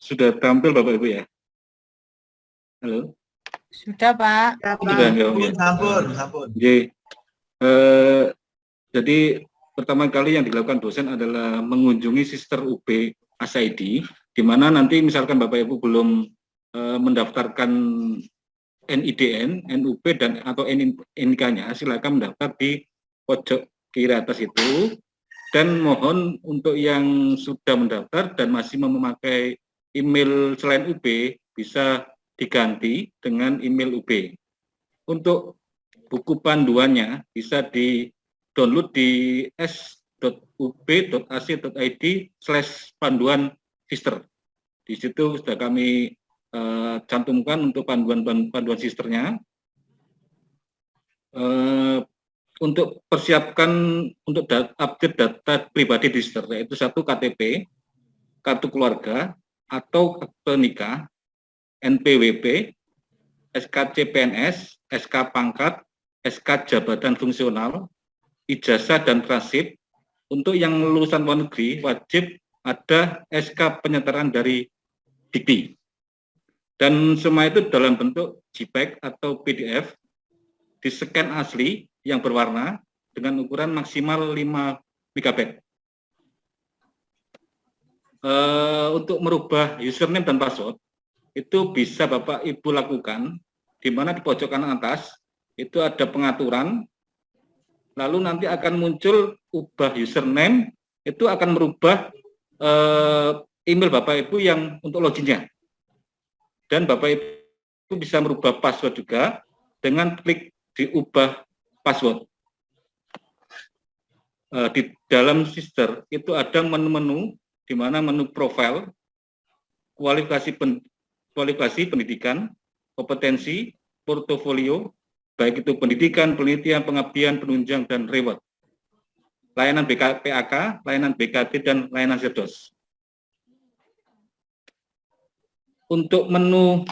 Sudah tampil Bapak Ibu ya? Halo? Sudah Pak. Sudah, ya. Sampun. Jadi pertama kali yang dilakukan dosen adalah mengunjungi sister UB ASID, di mana nanti misalkan Bapak Ibu belum mendaftarkan NIDN, NUB dan atau NIK-nya, silakan mendaftar di pojok kiri atas itu. Dan mohon untuk yang sudah mendaftar dan masih memakai email selain UB bisa diganti dengan email UB. Untuk buku panduannya bisa di-download di s.ub.ac.id/panduan sister. Di situ sudah kami cantumkan untuk panduan sisternya. Untuk persiapkan untuk update data pribadi di sister, yaitu 1 KTP, kartu keluarga, atau akte nikah, NPWP, SK CPNS, SK pangkat, SK jabatan fungsional, ijazah dan transit. Untuk yang lulusan luar negeri wajib ada SK penyetaraan dari Dikti. Dan semua itu dalam bentuk JPEG atau PDF, di-scan asli yang berwarna dengan ukuran maksimal 5 MB. Untuk merubah username dan password itu bisa Bapak Ibu lakukan, di mana di pojok kanan atas itu ada pengaturan, lalu nanti akan muncul ubah username, itu akan merubah email Bapak Ibu yang untuk loginnya, dan Bapak Ibu bisa merubah password juga dengan klik diubah password. Di dalam sister itu ada menu-menu, di mana menu profile, kualifikasi pendidikan, kompetensi, portofolio, baik itu pendidikan, penelitian, pengabdian, penunjang, dan reward. Layanan PAK, layanan BKT, dan layanan serdos. Untuk menu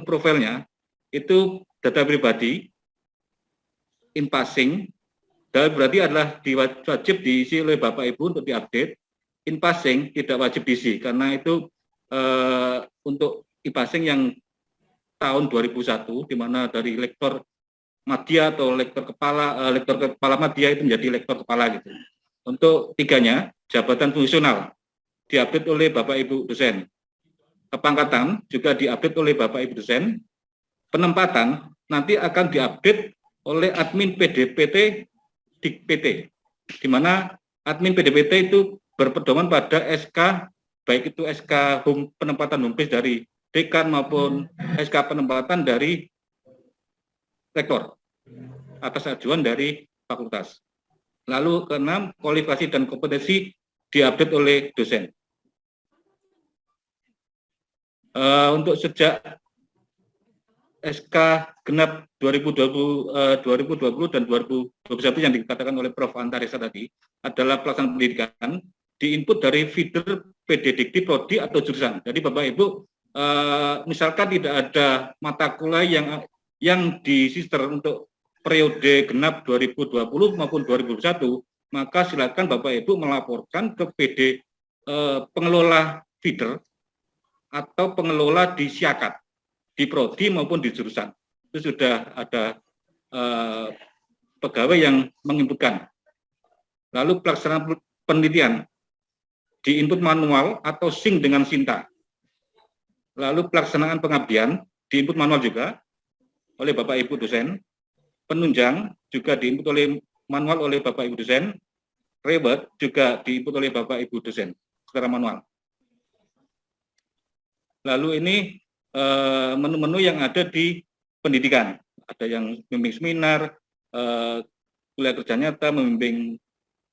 profilnya, itu data pribadi, in passing, dan berarti adalah wajib diisi oleh Bapak Ibu untuk diupdate. In passing tidak wajib diisi karena itu untuk in passing yang tahun 2001, di mana dari lektor madya atau lektor kepala madya itu menjadi lektor kepala gitu. Untuk tiganya, jabatan fungsional diupdate oleh Bapak Ibu dosen. Kepangkatan juga diupdate oleh Bapak Ibu dosen. Penempatan nanti akan diupdate oleh admin PDPT Dikpt, di mana admin PDPT itu berpedoman pada SK, baik itu SK penempatan home base dari dekan maupun SK penempatan dari rektor atas ajuan dari fakultas. Lalu keenam, kualifikasi dan kompetensi diupdate oleh dosen. Untuk sejak SK genap 2020 dan 2021 yang dikatakan oleh Prof. Antariksa tadi adalah pelaksanaan pendidikan diinput dari feeder PD Dikti, Prodi atau jurusan. Jadi Bapak Ibu misalkan tidak ada mata kuliah yang di sister untuk periode genap 2020 maupun 2021, maka silakan Bapak Ibu melaporkan ke PD pengelola feeder atau pengelola di Siakat, di prodi maupun di jurusan. Itu sudah ada pegawai yang menginputkan. Lalu pelaksanaan penelitian di input manual atau sync dengan Sinta. Lalu pelaksanaan pengabdian di input manual juga oleh Bapak Ibu dosen. Penunjang juga di input oleh manual oleh Bapak Ibu dosen. Reward juga di input oleh Bapak Ibu dosen secara manual. Lalu ini menu-menu yang ada di pendidikan. Ada yang membimbing seminar, kuliah kerja nyata, membimbing,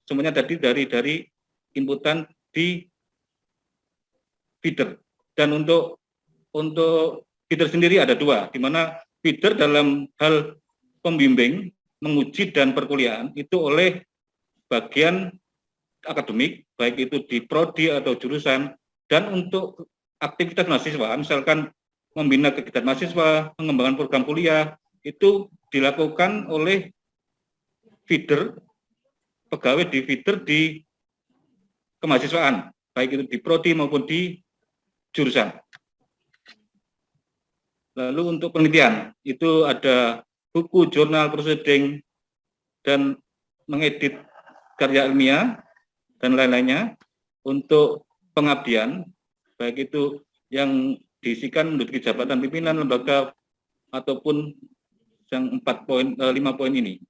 semuanya tadi dari inputan di feeder. Dan untuk feeder sendiri ada dua, di mana feeder dalam hal pembimbing, menguji dan perkuliahan itu oleh bagian akademik, baik itu di prodi atau jurusan, dan untuk aktivitas mahasiswa, misalkan membina kegiatan mahasiswa, pengembangan program kuliah, itu dilakukan oleh feeder, pegawai di feeder di kemahasiswaan, baik itu di prodi maupun di jurusan. Lalu untuk penelitian, itu ada buku, jurnal, proceeding, dan mengedit karya ilmiah, dan lain-lainnya. Untuk pengabdian, baik itu yang diisikan menduduki jabatan pimpinan lembaga ataupun yang 5 poin ini.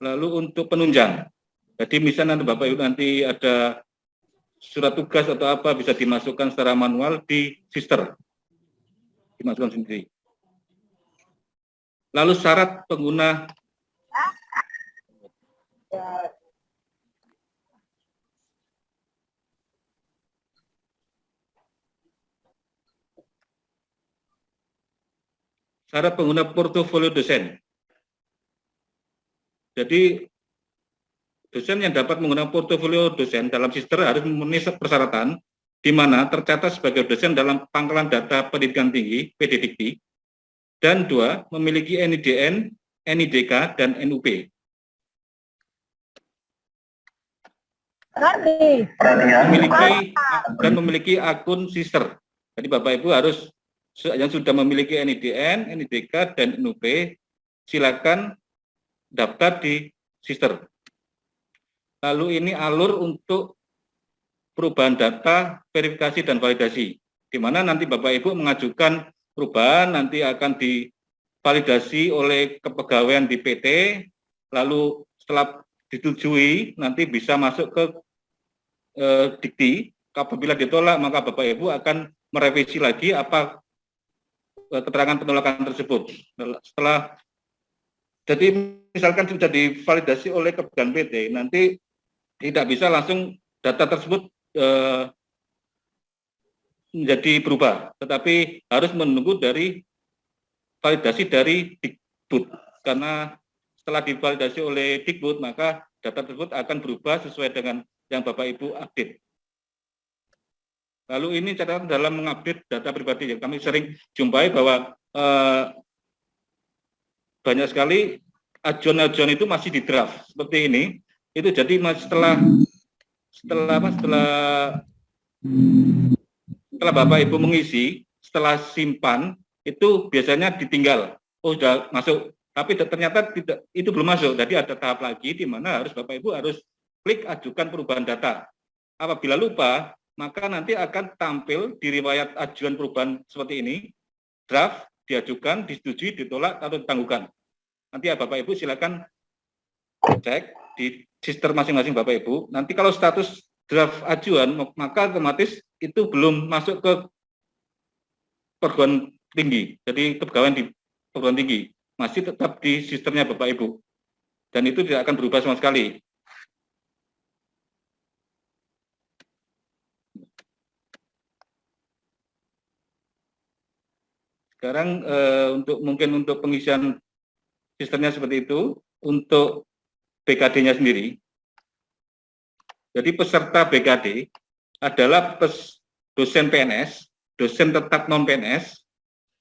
Lalu untuk penunjang, jadi misalnya Bapak Ibu nanti ada surat tugas atau apa bisa dimasukkan secara manual di sister, dimasukkan sendiri. Lalu syarat pengguna portofolio dosen. Jadi dosen yang dapat menggunakan portofolio dosen dalam sister harus memenuhi persyaratan di mana tercatat sebagai dosen dalam pangkalan data pendidikan tinggi (PDDikti), dan 2, memiliki NIDN, NIDK, dan NUP. Memiliki akun sister. Jadi Bapak Ibu harus yang sudah memiliki NIDN, NIDK, dan NUP, silakan daftar di sister. Lalu ini alur untuk perubahan data, verifikasi, dan validasi, di mana nanti Bapak Ibu mengajukan perubahan, nanti akan divalidasi oleh kepegawaian di PT, lalu setelah disetujui, nanti bisa masuk ke Dikti. Apabila ditolak, maka Bapak Ibu akan merevisi lagi apa keterangan penolakan tersebut. Setelah, jadi misalkan sudah divalidasi oleh kepegawaian PT, nanti tidak bisa langsung data tersebut menjadi berubah, tetapi harus menunggu dari validasi dari Dikbud, karena setelah divalidasi oleh Dikbud, maka data tersebut akan berubah sesuai dengan yang Bapak Ibu update. Lalu ini catatan dalam mengupdate data pribadi yang kami sering jumpai bahwa banyak sekali ajuan-ajuan itu masih di draft seperti ini. Itu jadi setelah Bapak Ibu mengisi, setelah simpan itu biasanya ditinggal. Oh, sudah masuk, tapi ternyata tidak, itu belum masuk. Jadi ada tahap lagi di mana harus Bapak Ibu harus klik ajukan perubahan data. Apabila lupa, maka nanti akan tampil di riwayat ajuan perubahan seperti ini, draft, diajukan, disetujui, ditolak, atau ditangguhkan. Nanti ya Bapak Ibu silakan cek di sister masing-masing Bapak Ibu. Nanti kalau status draft ajuan, maka otomatis itu belum masuk ke perguruan tinggi. Jadi kepegawaian di perguruan tinggi masih tetap di sistemnya Bapak Ibu. Dan itu tidak akan berubah sama sekali. Sekarang mungkin untuk pengisian sistemnya seperti itu. Untuk BKD-nya sendiri, jadi peserta BKD adalah dosen PNS, dosen tetap non-PNS,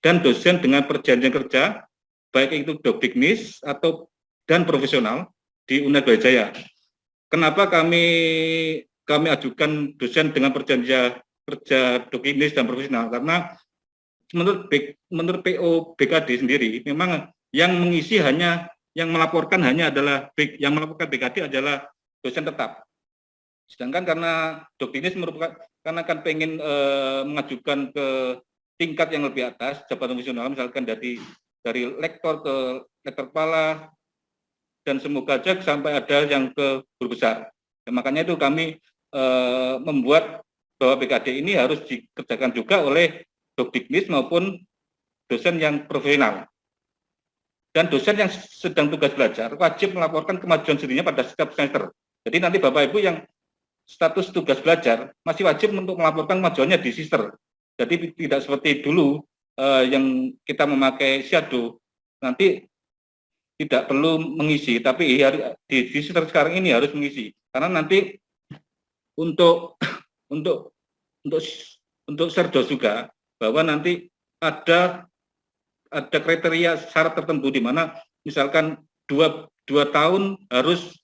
dan dosen dengan perjanjian kerja baik itu Dokdiknis atau dan profesional di Unair Brawijaya. Kenapa kami ajukan dosen dengan perjanjian kerja Dokdiknis dan profesional? Karena menurut PO BKD sendiri, memang yang mengisi yang melaporkan yang melaporkan BKD adalah dosen tetap. Sedangkan karena Dokdiknis karena kan pengen mengajukan ke tingkat yang lebih atas, jabatan fungsional, misalkan dari lektor ke lektor kepala, dan semoga aja sampai ada yang ke guru besar. Ya, makanya itu kami membuat bahwa BKD ini harus dikerjakan juga oleh Dokdiknis maupun dosen yang profesional. Dan dosen yang sedang tugas belajar wajib melaporkan kemajuan dirinya pada setiap semester. Jadi nanti Bapak Ibu yang status tugas belajar masih wajib untuk melaporkan kemajuannya di sister. Jadi tidak seperti dulu yang kita memakai shadow, nanti tidak perlu mengisi, tapi di sister sekarang ini harus mengisi. Karena nanti untuk serdos juga bahwa nanti ada kriteria syarat tertentu di mana misalkan dua tahun harus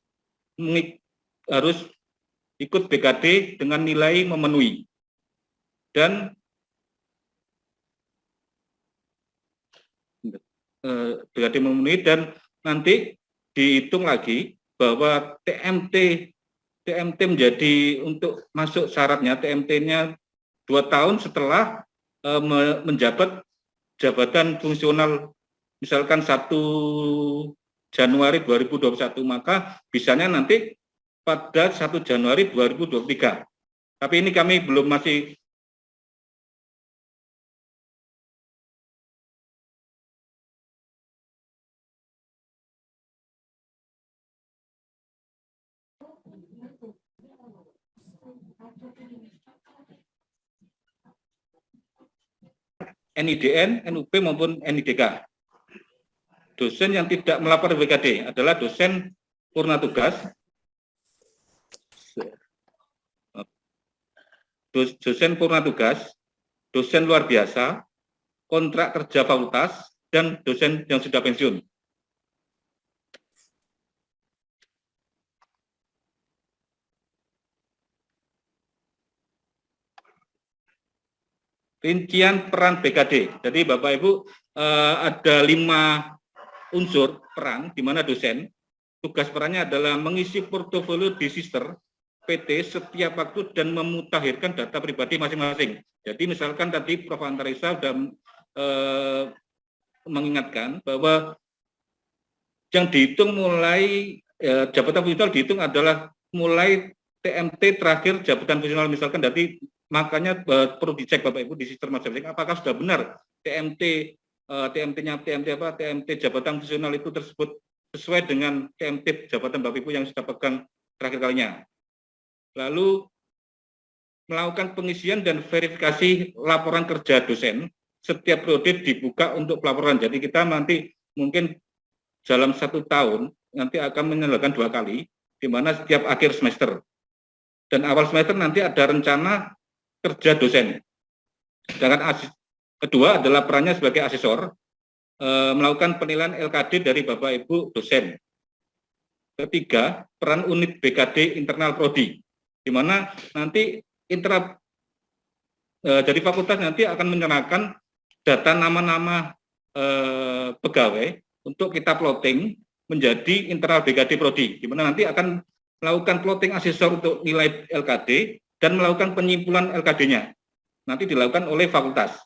ikut BKD dengan nilai memenuhi, dan BKD memenuhi, dan nanti dihitung lagi bahwa TMT menjadi untuk masuk syaratnya, TMT-nya 2 tahun setelah menjabat jabatan fungsional, misalkan 1 Januari 2021, maka bisanya nanti pada 1 Januari 2023. Tapi ini kami belum masih NIDN, NUP maupun NIDK. Dosen yang tidak melapor BKD adalah dosen purna tugas, dosen luar biasa, kontrak kerja fakultas, dan dosen yang sudah pensiun. Rincian peran BKD. Jadi Bapak Ibu ada 5 unsur peran di mana dosen tugas perannya adalah mengisi portofolio di sister PT setiap waktu dan memutakhirkan data pribadi masing-masing. Jadi misalkan tadi Prof. Antariksa sudah mengingatkan bahwa yang dihitung mulai jabatan fungsional dihitung adalah mulai TMT terakhir jabatan fungsional, misalkan dari makanya perlu dicek Bapak Ibu di sistem masing-masing apakah sudah benar TMT jabatan fungsional itu tersebut sesuai dengan TMT jabatan Bapak Ibu yang sudah pegang terakhir kalinya. Lalu melakukan pengisian dan verifikasi laporan kerja dosen setiap periode dibuka untuk pelaporan. Jadi kita nanti mungkin dalam 1 tahun nanti akan menyelenggarakan 2 kali, di mana setiap akhir semester dan awal semester nanti ada rencana kerja dosen. Sedangkan kedua adalah perannya sebagai asesor, melakukan penilaian LKD dari Bapak Ibu dosen. Ketiga, peran unit BKD internal prodi, di mana nanti dari fakultas nanti akan menyerahkan data nama-nama pegawai untuk kita plotting menjadi internal BKD prodi, di mana nanti akan melakukan plotting asesor untuk nilai LKD dan melakukan penyimpulan LKD-nya. Nanti dilakukan oleh fakultas.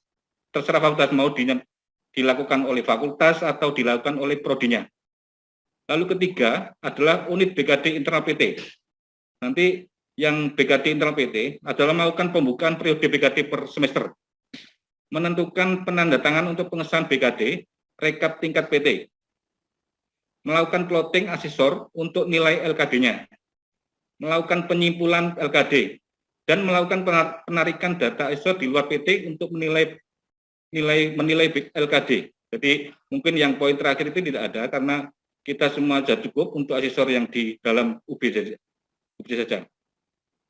Terserah fakultas mau dilakukan oleh fakultas atau dilakukan oleh prodinya. Lalu ketiga adalah unit BKD internal PT. Nanti yang BKD internal PT adalah melakukan pembukaan periode BKD per semester, menentukan penandatangan untuk pengesahan BKD, rekap tingkat PT, melakukan plotting asesor untuk nilai LKD-nya, melakukan penyimpulan LKD, dan melakukan penarikan data asesor di luar PT untuk menilai LKD. Jadi mungkin yang poin terakhir itu tidak ada karena kita semua sudah cukup untuk asesor yang di dalam UB saja.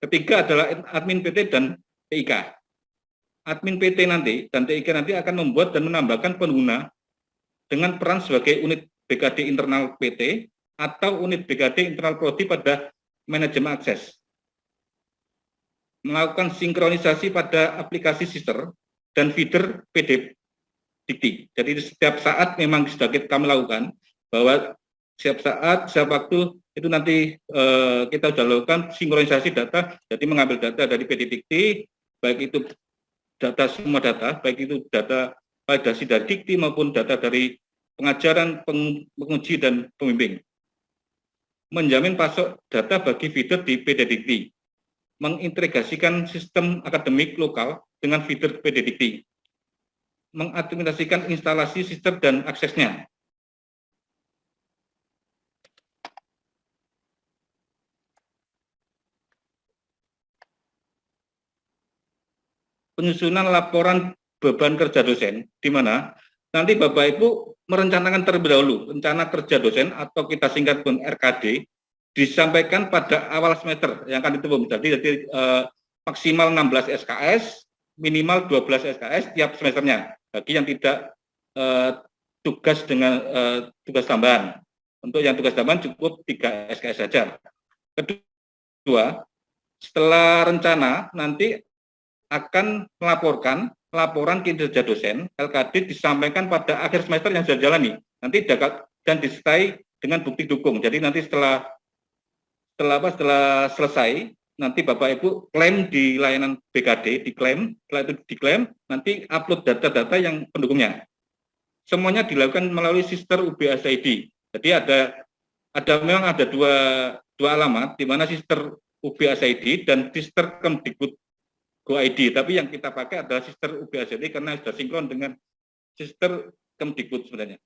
Ketiga adalah admin PT dan TIK. Admin PT nanti dan TIK nanti akan membuat dan menambahkan pengguna dengan peran sebagai unit BKD internal PT atau unit BKD internal Prodi pada manajemen akses. Melakukan sinkronisasi pada aplikasi sister dan feeder PD Dikti. Jadi setiap saat memang sudah kami lakukan bahwa setiap saat, setiap waktu itu nanti kita sudah lakukan sinkronisasi data, jadi mengambil data dari PD Dikti, baik itu data semua data, baik itu data validasi dari Dikti maupun data dari pengajaran, penguji, dan pembimbing. Menjamin pasok data bagi feeder di PD Dikti. Mengintegrasikan sistem akademik lokal dengan feeder PD Dikti. Mengadministrasikan instalasi sistem dan aksesnya. Penyusunan laporan beban kerja dosen, di mana nanti Bapak Ibu merencanakan terlebih dahulu rencana kerja dosen atau kita singkat pun RKD, disampaikan pada awal semester yang akan ditumbuh. Jadi maksimal 16 SKS, minimal 12 SKS tiap semesternya. Bagi yang tidak tugas dengan tugas tambahan. Untuk yang tugas tambahan cukup 3 SKS saja. Kedua, setelah rencana nanti akan melaporkan laporan kinerja dosen LKD disampaikan pada akhir semester yang sudah jalani. Nanti dan disertai dengan bukti dukung. Jadi nanti setelah selesai, nanti Bapak Ibu klaim di layanan BKD, diklaim, setelah itu diklaim, nanti upload data-data yang pendukungnya. Semuanya dilakukan melalui sister UBSID. Jadi memang ada dua alamat, di mana sister UBSID dan sister Kemdikbud Go ID. Tapi yang kita pakai adalah sister UBSID karena sudah sinkron dengan sister Kemdikbud sebenarnya.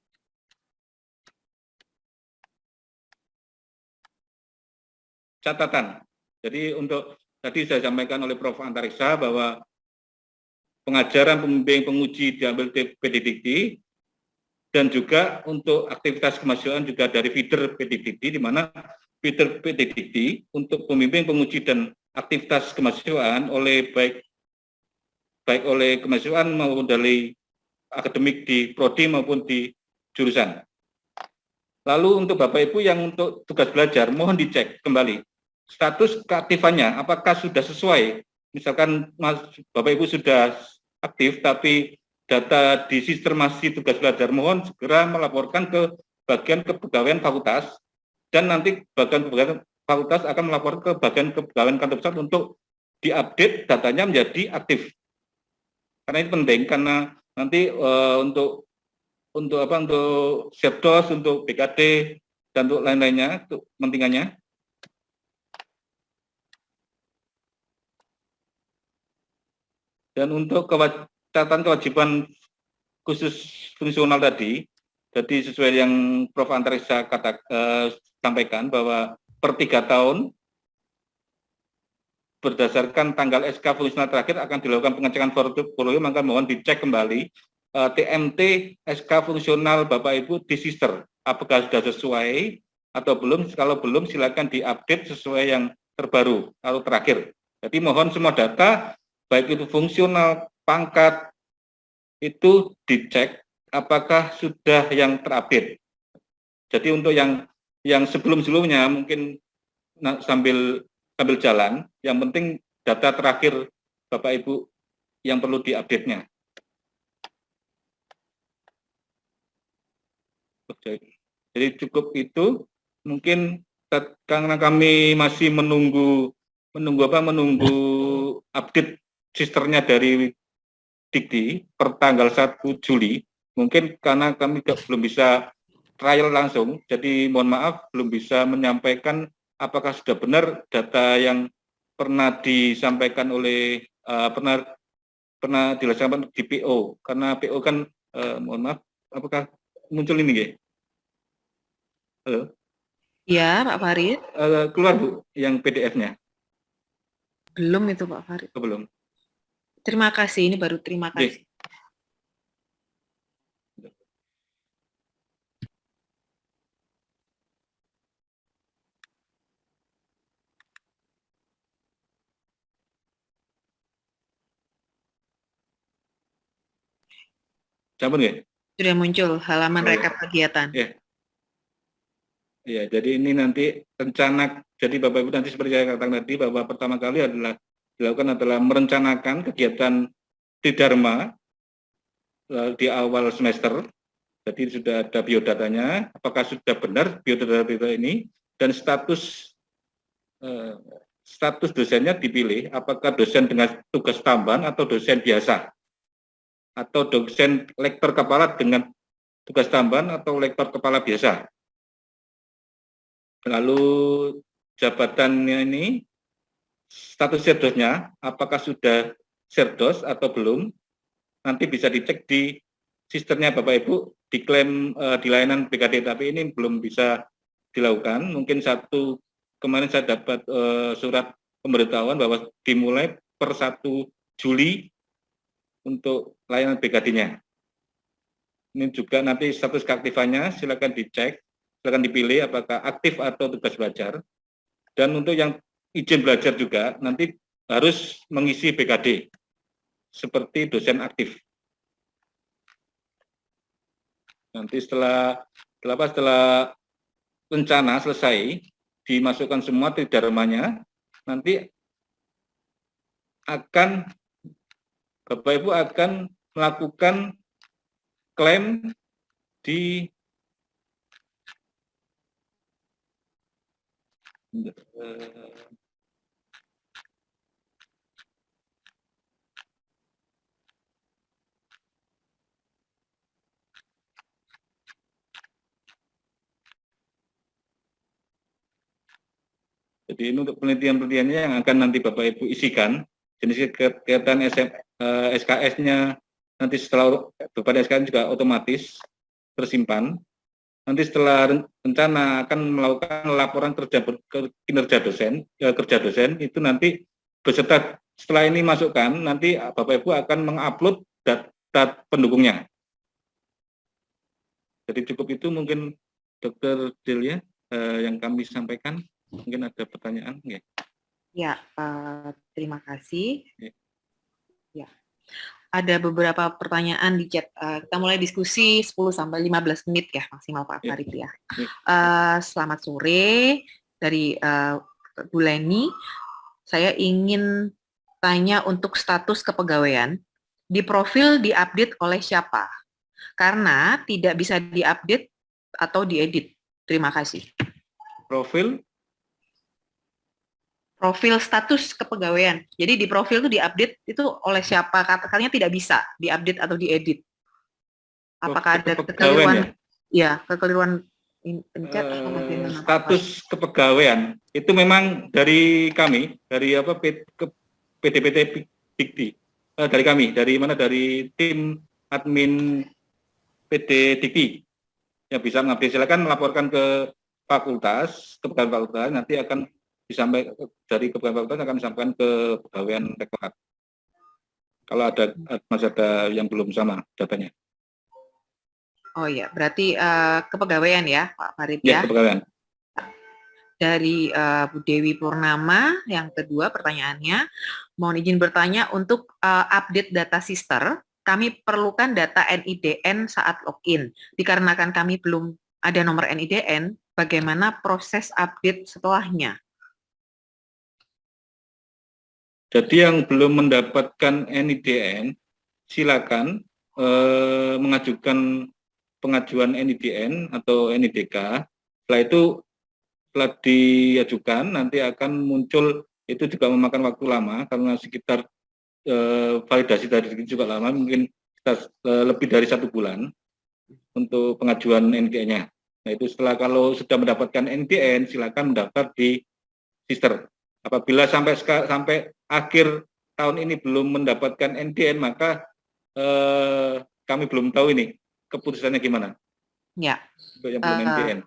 Catatan. Jadi untuk tadi saya sampaikan oleh Prof. Antariksa bahwa pengajaran, pembimbing, penguji diambil PD Dikti, dan juga untuk aktivitas kemahasiswaan juga dari feeder PD Dikti, di mana feeder PD Dikti untuk pembimbing, penguji, dan aktivitas kemahasiswaan oleh baik oleh kemahasiswaan maupun dari akademik di prodi maupun di jurusan. Lalu untuk Bapak Ibu yang untuk tugas belajar, mohon dicek kembali status keaktifannya, apakah sudah sesuai. Misalkan Bapak Ibu sudah aktif, tapi data di sistem masih tugas belajar, mohon segera melaporkan ke bagian kepegawaian fakultas, dan nanti bagian kepegawaian fakultas akan melaporkan ke bagian kepegawaian kantor pusat untuk diupdate datanya menjadi aktif. Karena ini penting, karena nanti untuk Sepdos, untuk BKD, dan untuk lain-lainnya, untuk kepentingannya. Dan untuk catatan kewajiban khusus fungsional tadi, jadi sesuai yang Prof. Antariksa sampaikan bahwa per 3 tahun berdasarkan tanggal SK fungsional terakhir akan dilakukan pengecekan portfolio, maka mohon dicek kembali TMT SK fungsional Bapak Ibu di sister, apakah sudah sesuai atau belum. Kalau belum silakan diupdate sesuai yang terbaru atau terakhir. Jadi mohon semua data baik itu fungsional, pangkat, itu dicek apakah sudah yang terupdate. Jadi untuk yang sebelum-sebelumnya mungkin sambil jalan, yang penting data terakhir Bapak Ibu yang perlu diupdate-nya. Jadi cukup itu, mungkin karena kami masih menunggu update sisternya dari Dikti per tanggal 1 Juli, mungkin karena kami belum bisa trial langsung, jadi mohon maaf belum bisa menyampaikan apakah sudah benar data yang pernah disampaikan oleh pernah dilaksanakan di PO, karena PO kan mohon maaf, apakah muncul ini ya? Halo? Ya, Pak Farid. Keluar Bu, yang PDF-nya. Belum itu Pak Farid. Belum. Terima kasih, ini baru terima kasih. Sampun nggih? Sudah muncul halaman Oh, ya. rekap kegiatan. Ya. Ya, jadi ini nanti rencana, jadi Bapak Ibu nanti seperti saya katakan tadi bahwa pertama kali dilakukan adalah merencanakan kegiatan Tridharma di awal semester. Jadi sudah ada biodatanya, apakah sudah benar biodata ini, dan status dosennya dipilih, apakah dosen dengan tugas tambahan atau dosen biasa, atau dosen lektor kepala dengan tugas tambahan atau lektor kepala biasa. Lalu jabatannya ini, status serdosnya, apakah sudah serdos atau belum, nanti bisa dicek di sistemnya Bapak Ibu, diklaim di layanan BKD, tapi ini belum bisa dilakukan. Mungkin kemarin saya dapat surat pemberitahuan bahwa dimulai per 1 Juli untuk layanan BKD-nya. Ini juga nanti status keaktifannya silakan dicek, silakan dipilih apakah aktif atau tugas belajar. Dan untuk yang izin belajar juga nanti harus mengisi BKD seperti dosen aktif. Nanti setelah rencana selesai, dimasukkan semua tridharmanya, nanti Bapak Ibu akan melakukan klaim di jadi ini untuk penelitian-penelitiannya yang akan nanti Bapak Ibu isikan, jenis kegiatan SKS-nya nanti setelah beban SKS juga otomatis tersimpan. Nanti setelah rencana akan melakukan laporan kinerja dosen, itu nanti beserta setelah ini masukkan, nanti Bapak Ibu akan mengupload data pendukungnya. Jadi cukup itu mungkin Dr. Delia yang kami sampaikan. Mungkin ada pertanyaan? Ya, Ya, terima kasih. Ya. Ya. Ada beberapa pertanyaan di chat. Kita mulai diskusi 10-15 menit ya maksimal Pak Farid ya. Selamat sore dari Bu Leni. Saya ingin tanya untuk status kepegawaian di profil diupdate oleh siapa? Karena tidak bisa diupdate atau diedit. Terima kasih. Profil status kepegawaian. Jadi di profil itu diupdate itu oleh siapa? Katanya tidak bisa diupdate atau diedit. Apakah ada kekeliruan? Ya, kekeliruan pencet. Status kepegawaian itu memang dari kami, dari PDPT Dikti. Dari tim admin PD Dikti yang bisa mengupdate. Silakan melaporkan ke fakultas, kepegawaian fakultas, nanti akan disampaikan dari kepegawaian fakultas akan disampaikan ke pegawaian rektorat. Kalau masih ada yang belum sama datanya. Oh ya, berarti kepegawaian ya, Pak Farid ya? Ya, kepegawaian. Dari Bu Dewi Purnama, yang kedua pertanyaannya, mohon izin bertanya untuk update data sister, kami perlukan data NIDN saat login. Dikarenakan kami belum ada nomor NIDN, bagaimana proses update setelahnya? Jadi yang belum mendapatkan NIDN, silakan mengajukan pengajuan NIDN atau NIDK. Setelah itu, setelah diajukan, nanti akan muncul, itu juga memakan waktu lama, karena sekitar validasi dari juga lama, mungkin lebih dari 1 bulan untuk pengajuan NIDN-nya. Nah itu kalau sudah mendapatkan NIDN, silakan mendaftar di sister. Apabila sampai akhir tahun ini belum mendapatkan NIDN, maka kami belum tahu ini keputusannya gimana. Ya. Untuk yang belum NIDN.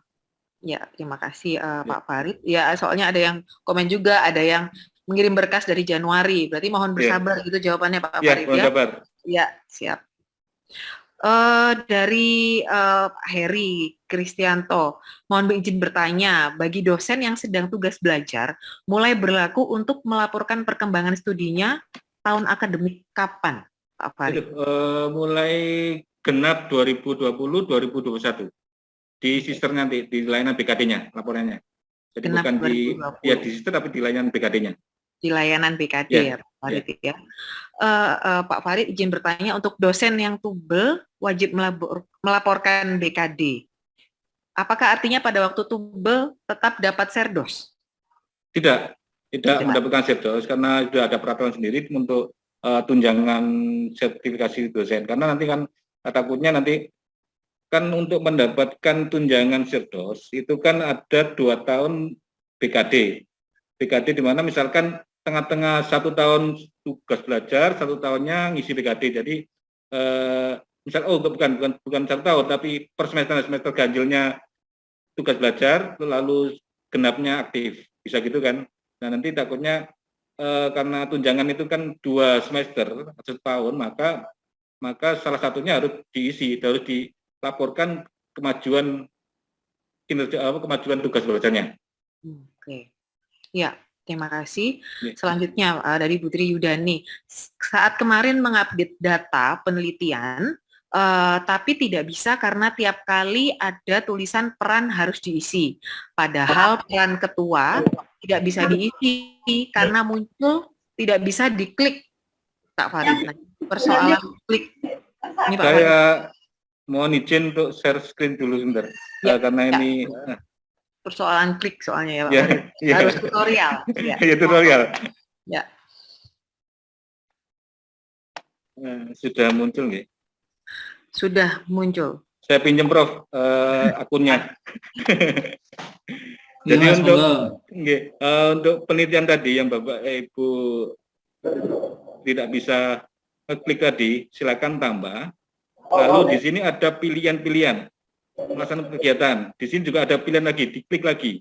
Ya, terima kasih Pak Farid. Ya, soalnya ada yang komen juga, ada yang mengirim berkas dari Januari. Berarti mohon bersabar gitu jawabannya Pak Farid ya. Bersabar. Ya, siap. Dari Heri Kristianto, mohon izin bertanya, bagi dosen yang sedang tugas belajar, mulai berlaku untuk melaporkan perkembangan studinya tahun akademik kapan, Pak Farid? Mulai genap 2020-2021 di sister nanti di layanan BKD-nya laporannya. Jadi Genap bukan di 2020. ya di sister tapi di layanan BKD-nya. Di layanan BKD Ya, ya Pak Farid ya. Pak Farid izin bertanya, untuk dosen yang tubel wajib melaporkan BKD. Apakah artinya pada waktu tubel tetap dapat serdos? Tidak mendapatkan serdos karena sudah ada peraturan sendiri untuk tunjangan sertifikasi dosen. Karena nanti kan takutnya nanti kan untuk mendapatkan tunjangan serdos itu kan ada 2 tahun BKD. BKD di mana misalkan tengah-tengah 1 tahun tugas belajar, 1 tahunnya ngisi BKD. Jadi misal bukan 1 tahun tapi per semester ganjilnya tugas belajar lalu genapnya aktif. Bisa gitu kan. Nah, nanti takutnya karena tunjangan itu kan 2 semester atau 1 tahun, maka salah satunya harus diisi, harus dilaporkan kemajuan kinerja kemajuan tugas belajarnya. Oke. Ya, terima kasih. Ya. Selanjutnya dari Putri Yudani. Saat kemarin mengupdate data penelitian, tapi tidak bisa karena tiap kali ada tulisan peran harus diisi. Padahal peran ketua tidak bisa diisi karena muncul tidak bisa diklik, Pak Farid. Nah, persoalan klik. Ini Pak Farid. Saya mohon izin untuk share screen dulu sebentar. Ya, karena ini persoalan klik soalnya ya Pak ya, Farid. ya. Harus tutorial. Ya. Ya, tutorial. Ya. Sudah muncul nggih? Sudah muncul. Saya pinjam Prof akunnya. Jadi Mas, untuk penelitian tadi yang Bapak Ibu tidak bisa klik tadi, silakan tambah. Lalu di sini ada pilihan-pilihan melaksanakan kegiatan. Di sini juga ada pilihan lagi, diklik lagi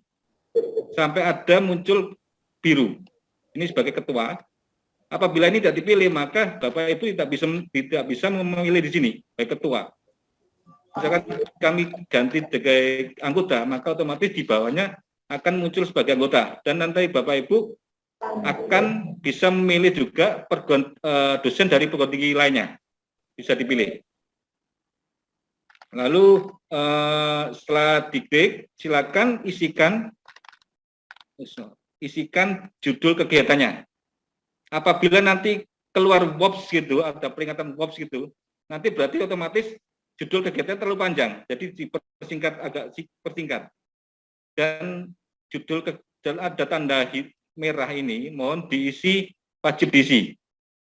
sampai ada muncul biru. Ini sebagai ketua. Apabila ini tidak dipilih, maka Bapak Ibu tidak bisa memilih di sini sebagai ketua. Misalkan kami ganti sebagai anggota, maka otomatis di bawahnya akan muncul sebagai anggota. Dan nanti Bapak Ibu akan bisa memilih juga dosen dari perguruan tinggi lainnya. Bisa dipilih. Lalu setelah diklik, silakan isikan judul kegiatannya. Apabila nanti keluar WOPS gitu, ada peringatan WOPS gitu, nanti berarti otomatis judul kegiatan terlalu panjang, jadi dipersingkat agak persingkat. Dan dan ada tanda merah ini, mohon diisi, wajib diisi.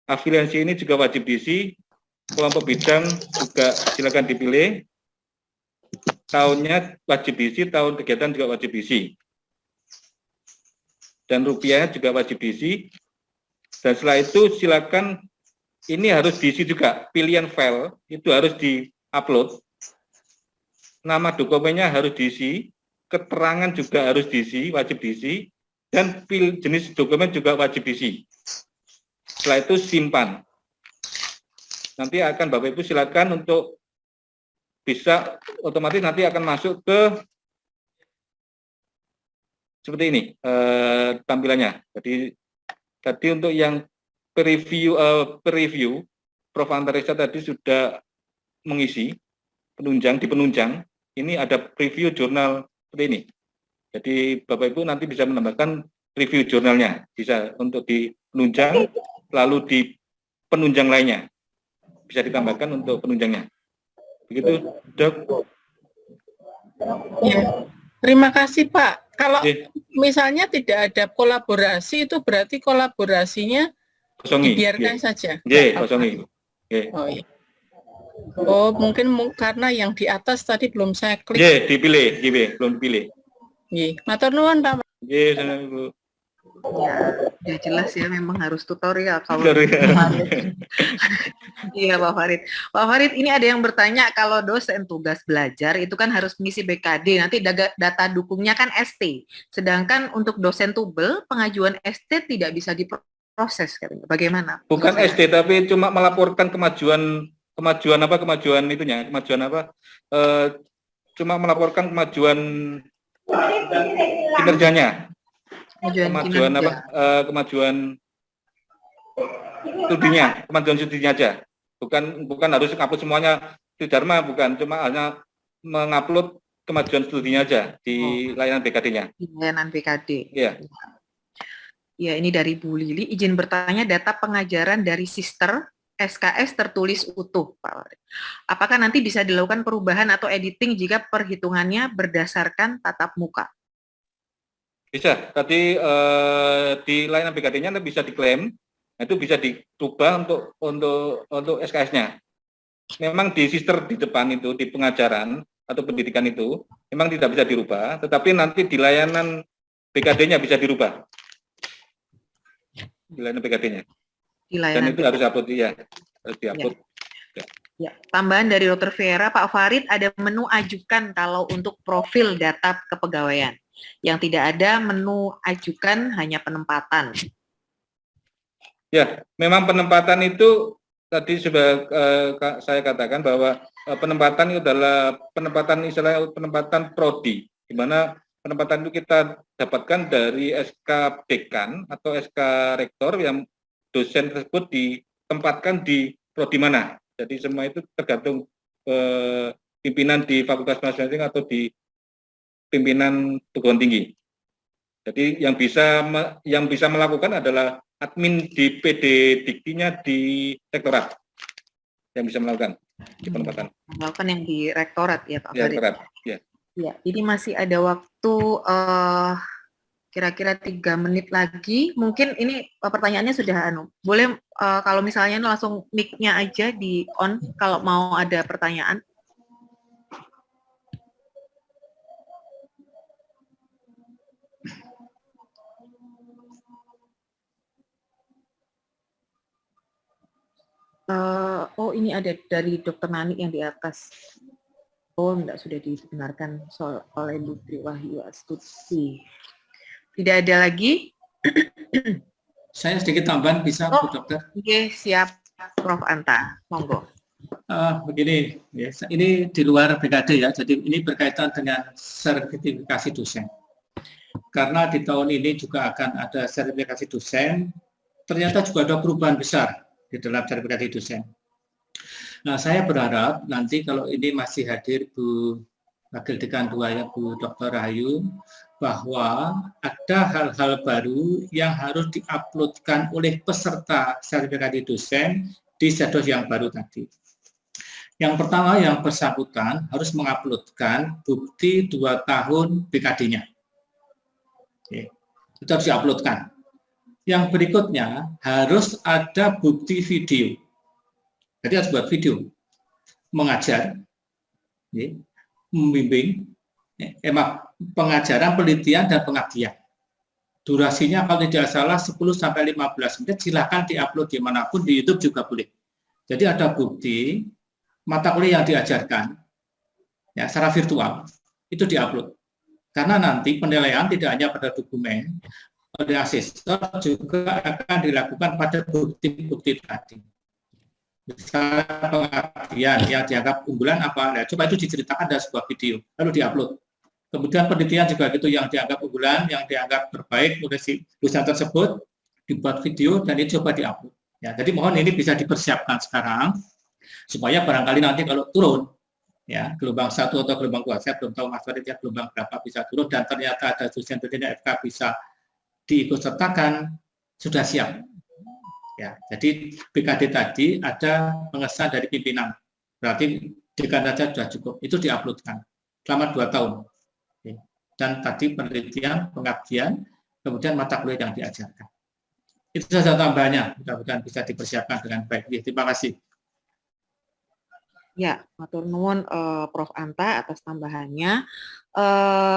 Afiliasi ini juga wajib diisi. Kelompok bidang juga silakan dipilih. Tahunnya wajib diisi, tahun kegiatan juga wajib diisi. Dan rupiahnya juga wajib diisi. Dan setelah itu silakan ini harus diisi juga. Pilihan file itu harus di-upload. Nama dokumennya harus diisi. Keterangan juga harus diisi, wajib diisi. Dan jenis dokumen juga wajib diisi. Setelah itu simpan. Nanti akan Bapak Ibu silakan untuk bisa otomatis nanti akan masuk ke seperti ini tampilannya. Jadi tadi untuk yang preview Prof. Antariksa tadi sudah mengisi di penunjang. Ini ada preview jurnal seperti ini. Jadi Bapak Ibu nanti bisa menambahkan review jurnalnya, bisa untuk di penunjang, lalu di penunjang lainnya. Bisa ditambahkan untuk penunjangnya. Begitu, Dok. Ya, terima kasih Pak. Kalau misalnya tidak ada kolaborasi, itu berarti kolaborasinya kosongi, dibiarkan saja. Kosongi. Oh, iya. Oh, mungkin karena yang di atas tadi belum saya klik. Dipilih, belum dipilih. Matur nuwun Pak. Bu. Ya jelas ya, memang harus tutorial kalau iya Pak Farid. Pak Farid, ini ada yang bertanya kalau dosen tugas belajar itu kan harus mengisi BKD, nanti data dukungnya kan ST. Sedangkan untuk dosen tubel pengajuan ST tidak bisa diproses katanya. Bagaimana? Bukan ST tapi cuma melaporkan kemajuan itunya, cuma melaporkan kemajuan kinerjanya. Kemajuan studinya aja. Bukan harus ngapus semuanya Tridharma bukan cuma hanya mengupload kemajuan studinya aja di layanan BKD-nya. Di layanan BKD. Iya. Ya, ini dari Bu Lili, izin bertanya data pengajaran dari Sister SKS tertulis utuh, Pak Farid. Apakah nanti bisa dilakukan perubahan atau editing jika perhitungannya berdasarkan tatap muka? Bisa. Tadi di layanan BKD-nya bisa diklaim, itu bisa dirubah untuk SKS-nya. Memang di sister di depan itu, di pengajaran atau pendidikan itu, memang tidak bisa dirubah, tetapi nanti di layanan BKD-nya bisa dirubah. Di layanan BKD-nya. Dan itu harus upload, ya, harus diupload. Ya, tambahan dari Dr. Vera, Pak Farid, ada menu ajukan kalau untuk profil data kepegawaian. Yang tidak ada menu ajukan, hanya penempatan. Ya, memang penempatan itu tadi sudah saya katakan bahwa penempatan itu adalah penempatan prodi, di mana penempatan itu kita dapatkan dari SK dekan atau SK rektor yang dosen tersebut ditempatkan di prodi mana. Jadi semua itu tergantung pimpinan di fakultas masing-masing atau di pimpinan perguruan tinggi. Jadi yang bisa melakukan adalah admin di PD Diktinya di rektorat yang bisa melakukan di penempatan. Melakukan yang di rektorat ya Pak Farid. Ya, rektorat. Ya. Ya, ini masih ada waktu kira-kira 3 menit lagi. Mungkin ini pertanyaannya sudah boleh kalau misalnya langsung mic-nya aja di on kalau mau ada pertanyaan. Oh, ini ada dari Dr. Nani yang di atas. Oh, enggak, sudah dibenarkan oleh Bu Tri Wahyu Astuti. Tidak ada lagi? Saya sedikit tambahan bisa, Bu Dokter? Oke, siap, Prof. Anta. Monggo. Begini, ya, ini di luar BKD ya, jadi ini berkaitan dengan sertifikasi dosen. Karena di tahun ini juga akan ada sertifikasi dosen, ternyata juga ada perubahan besar di dalam sertifikasi dosen. Nah, saya berharap nanti kalau ini masih hadir Bu Wakil Dekan 2 ya, Bu Dr. Rahayu, bahwa ada hal-hal baru yang harus diuploadkan oleh peserta sertifikasi dosen di shadow yang baru tadi. Yang pertama, yang bersangkutan harus menguploadkan bukti 2 tahun BKD-nya. Itu harus diuploadkan. Yang berikutnya harus ada bukti video. Jadi harus buat video, mengajar, membimbing, pengajaran, penelitian, dan pengabdian. Durasinya kalau tidak salah 10-15 menit, silakan diupload dimanapun, di YouTube juga boleh. Jadi ada bukti mata kuliah yang diajarkan ya, secara virtual, itu diupload. Karena nanti penilaian tidak hanya pada dokumen, oleh asesor juga akan dilakukan pada bukti-bukti tadi. Misalnya pengabdian yang dianggap unggulan apa, nah, coba itu diceritakan dalam sebuah video, lalu diupload. Kemudian penelitian juga gitu, yang dianggap unggulan, yang dianggap terbaik oleh si dosen tersebut, dibuat video dan itu coba diupload. Ya, jadi mohon ini bisa dipersiapkan sekarang, supaya barangkali nanti kalau turun, ya gelombang 1 atau gelombang 2, saya belum tahu Mas Farid ya gelombang berapa bisa turun, dan ternyata ada dosen-dosen FK bisa diikutsertakan, sudah siap. Ya, jadi BKD tadi ada pengesahan dari pimpinan, berarti dekan saja sudah cukup, itu diuploadkan selama 2 tahun. Dan tadi penelitian, pengabdian, kemudian mata kuliah yang diajarkan. Itu saja tambahannya, mudah-mudahan bisa dipersiapkan dengan baik. Terima kasih. Ya, matur nuwun Prof. Anta atas tambahannya.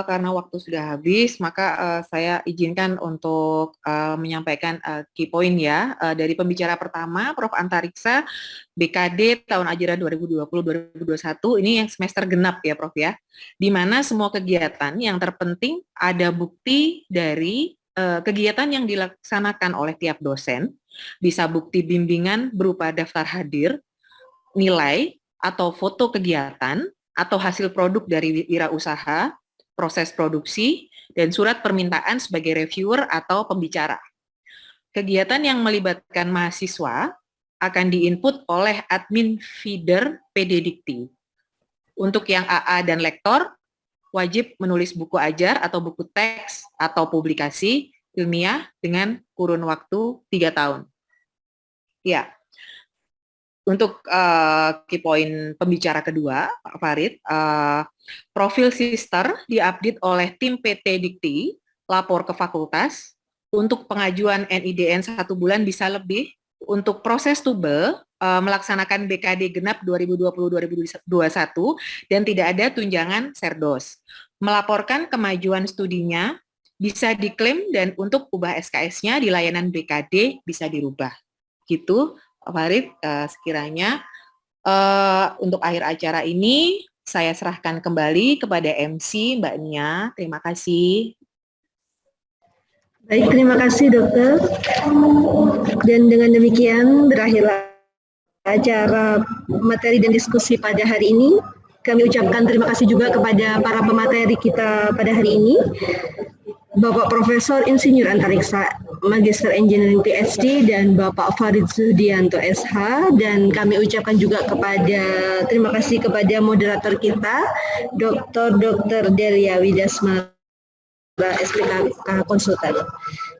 Karena waktu sudah habis, maka saya izinkan untuk menyampaikan key point ya. Dari pembicara pertama, Prof. Antariksa, BKD tahun ajaran 2020-2021, ini yang semester genap ya Prof ya. Di mana semua kegiatan yang terpenting ada bukti dari kegiatan yang dilaksanakan oleh tiap dosen, bisa bukti bimbingan berupa daftar hadir, nilai, atau foto kegiatan, atau hasil produk dari wirausaha, proses produksi, dan surat permintaan sebagai reviewer atau pembicara. Kegiatan yang melibatkan mahasiswa akan diinput oleh admin feeder PD Dikti. Untuk yang AA dan lektor, wajib menulis buku ajar atau buku teks atau publikasi ilmiah dengan kurun waktu 3 tahun. Ya, untuk key point pembicara kedua, Pak Farid, profil sister diupdate oleh tim PT Dikti, lapor ke fakultas. Untuk pengajuan NIDN 1 bulan bisa lebih. Untuk proses tubel, melaksanakan BKD genap 2020-2021 dan tidak ada tunjangan serdos. Melaporkan kemajuan studinya bisa diklaim dan untuk ubah SKS-nya di layanan BKD bisa dirubah. Gitu, Pak Farid, sekiranya untuk akhir acara ini saya serahkan kembali kepada MC Mbak Nia. Terima kasih. Baik, terima kasih dokter. Dan dengan demikian berakhirlah acara materi dan diskusi pada hari ini. Kami ucapkan terima kasih juga kepada para pemateri kita pada hari ini. Bapak Profesor Insinyur Antariksa, Magister Engineering PhD, dan Bapak Farid Suhdianto SH. Dan kami ucapkan juga terima kasih kepada moderator kita, Dr. Delia Widasmara, SPK Konsultan.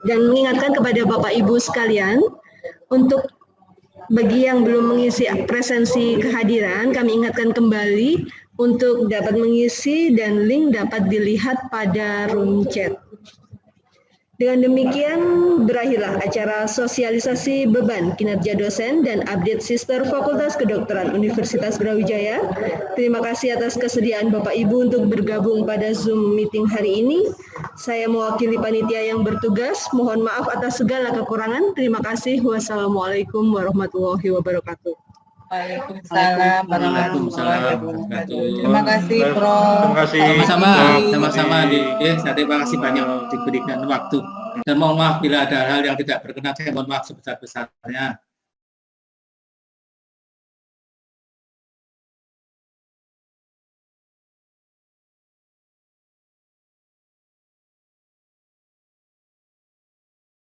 Dan mengingatkan kepada Bapak Ibu sekalian, untuk bagi yang belum mengisi presensi kehadiran, kami ingatkan kembali untuk dapat mengisi dan link dapat dilihat pada room chat. Dengan demikian berakhirlah acara sosialisasi beban kinerja dosen dan update sister Fakultas Kedokteran Universitas Brawijaya. Terima kasih atas kesediaan Bapak Ibu untuk bergabung pada Zoom meeting hari ini. Saya mewakili panitia yang bertugas. Mohon maaf atas segala kekurangan. Terima kasih. Wassalamualaikum warahmatullahi wabarakatuh. Waalaikumsalam warahmatullahi wabarakatuh. Terima kasih, Prof. Terima kasih. Sama-sama, terima kasih banyak diberikan waktu. Dan mohon maaf bila ada hal yang tidak berkenan, saya mohon maaf sebesar-besarnya.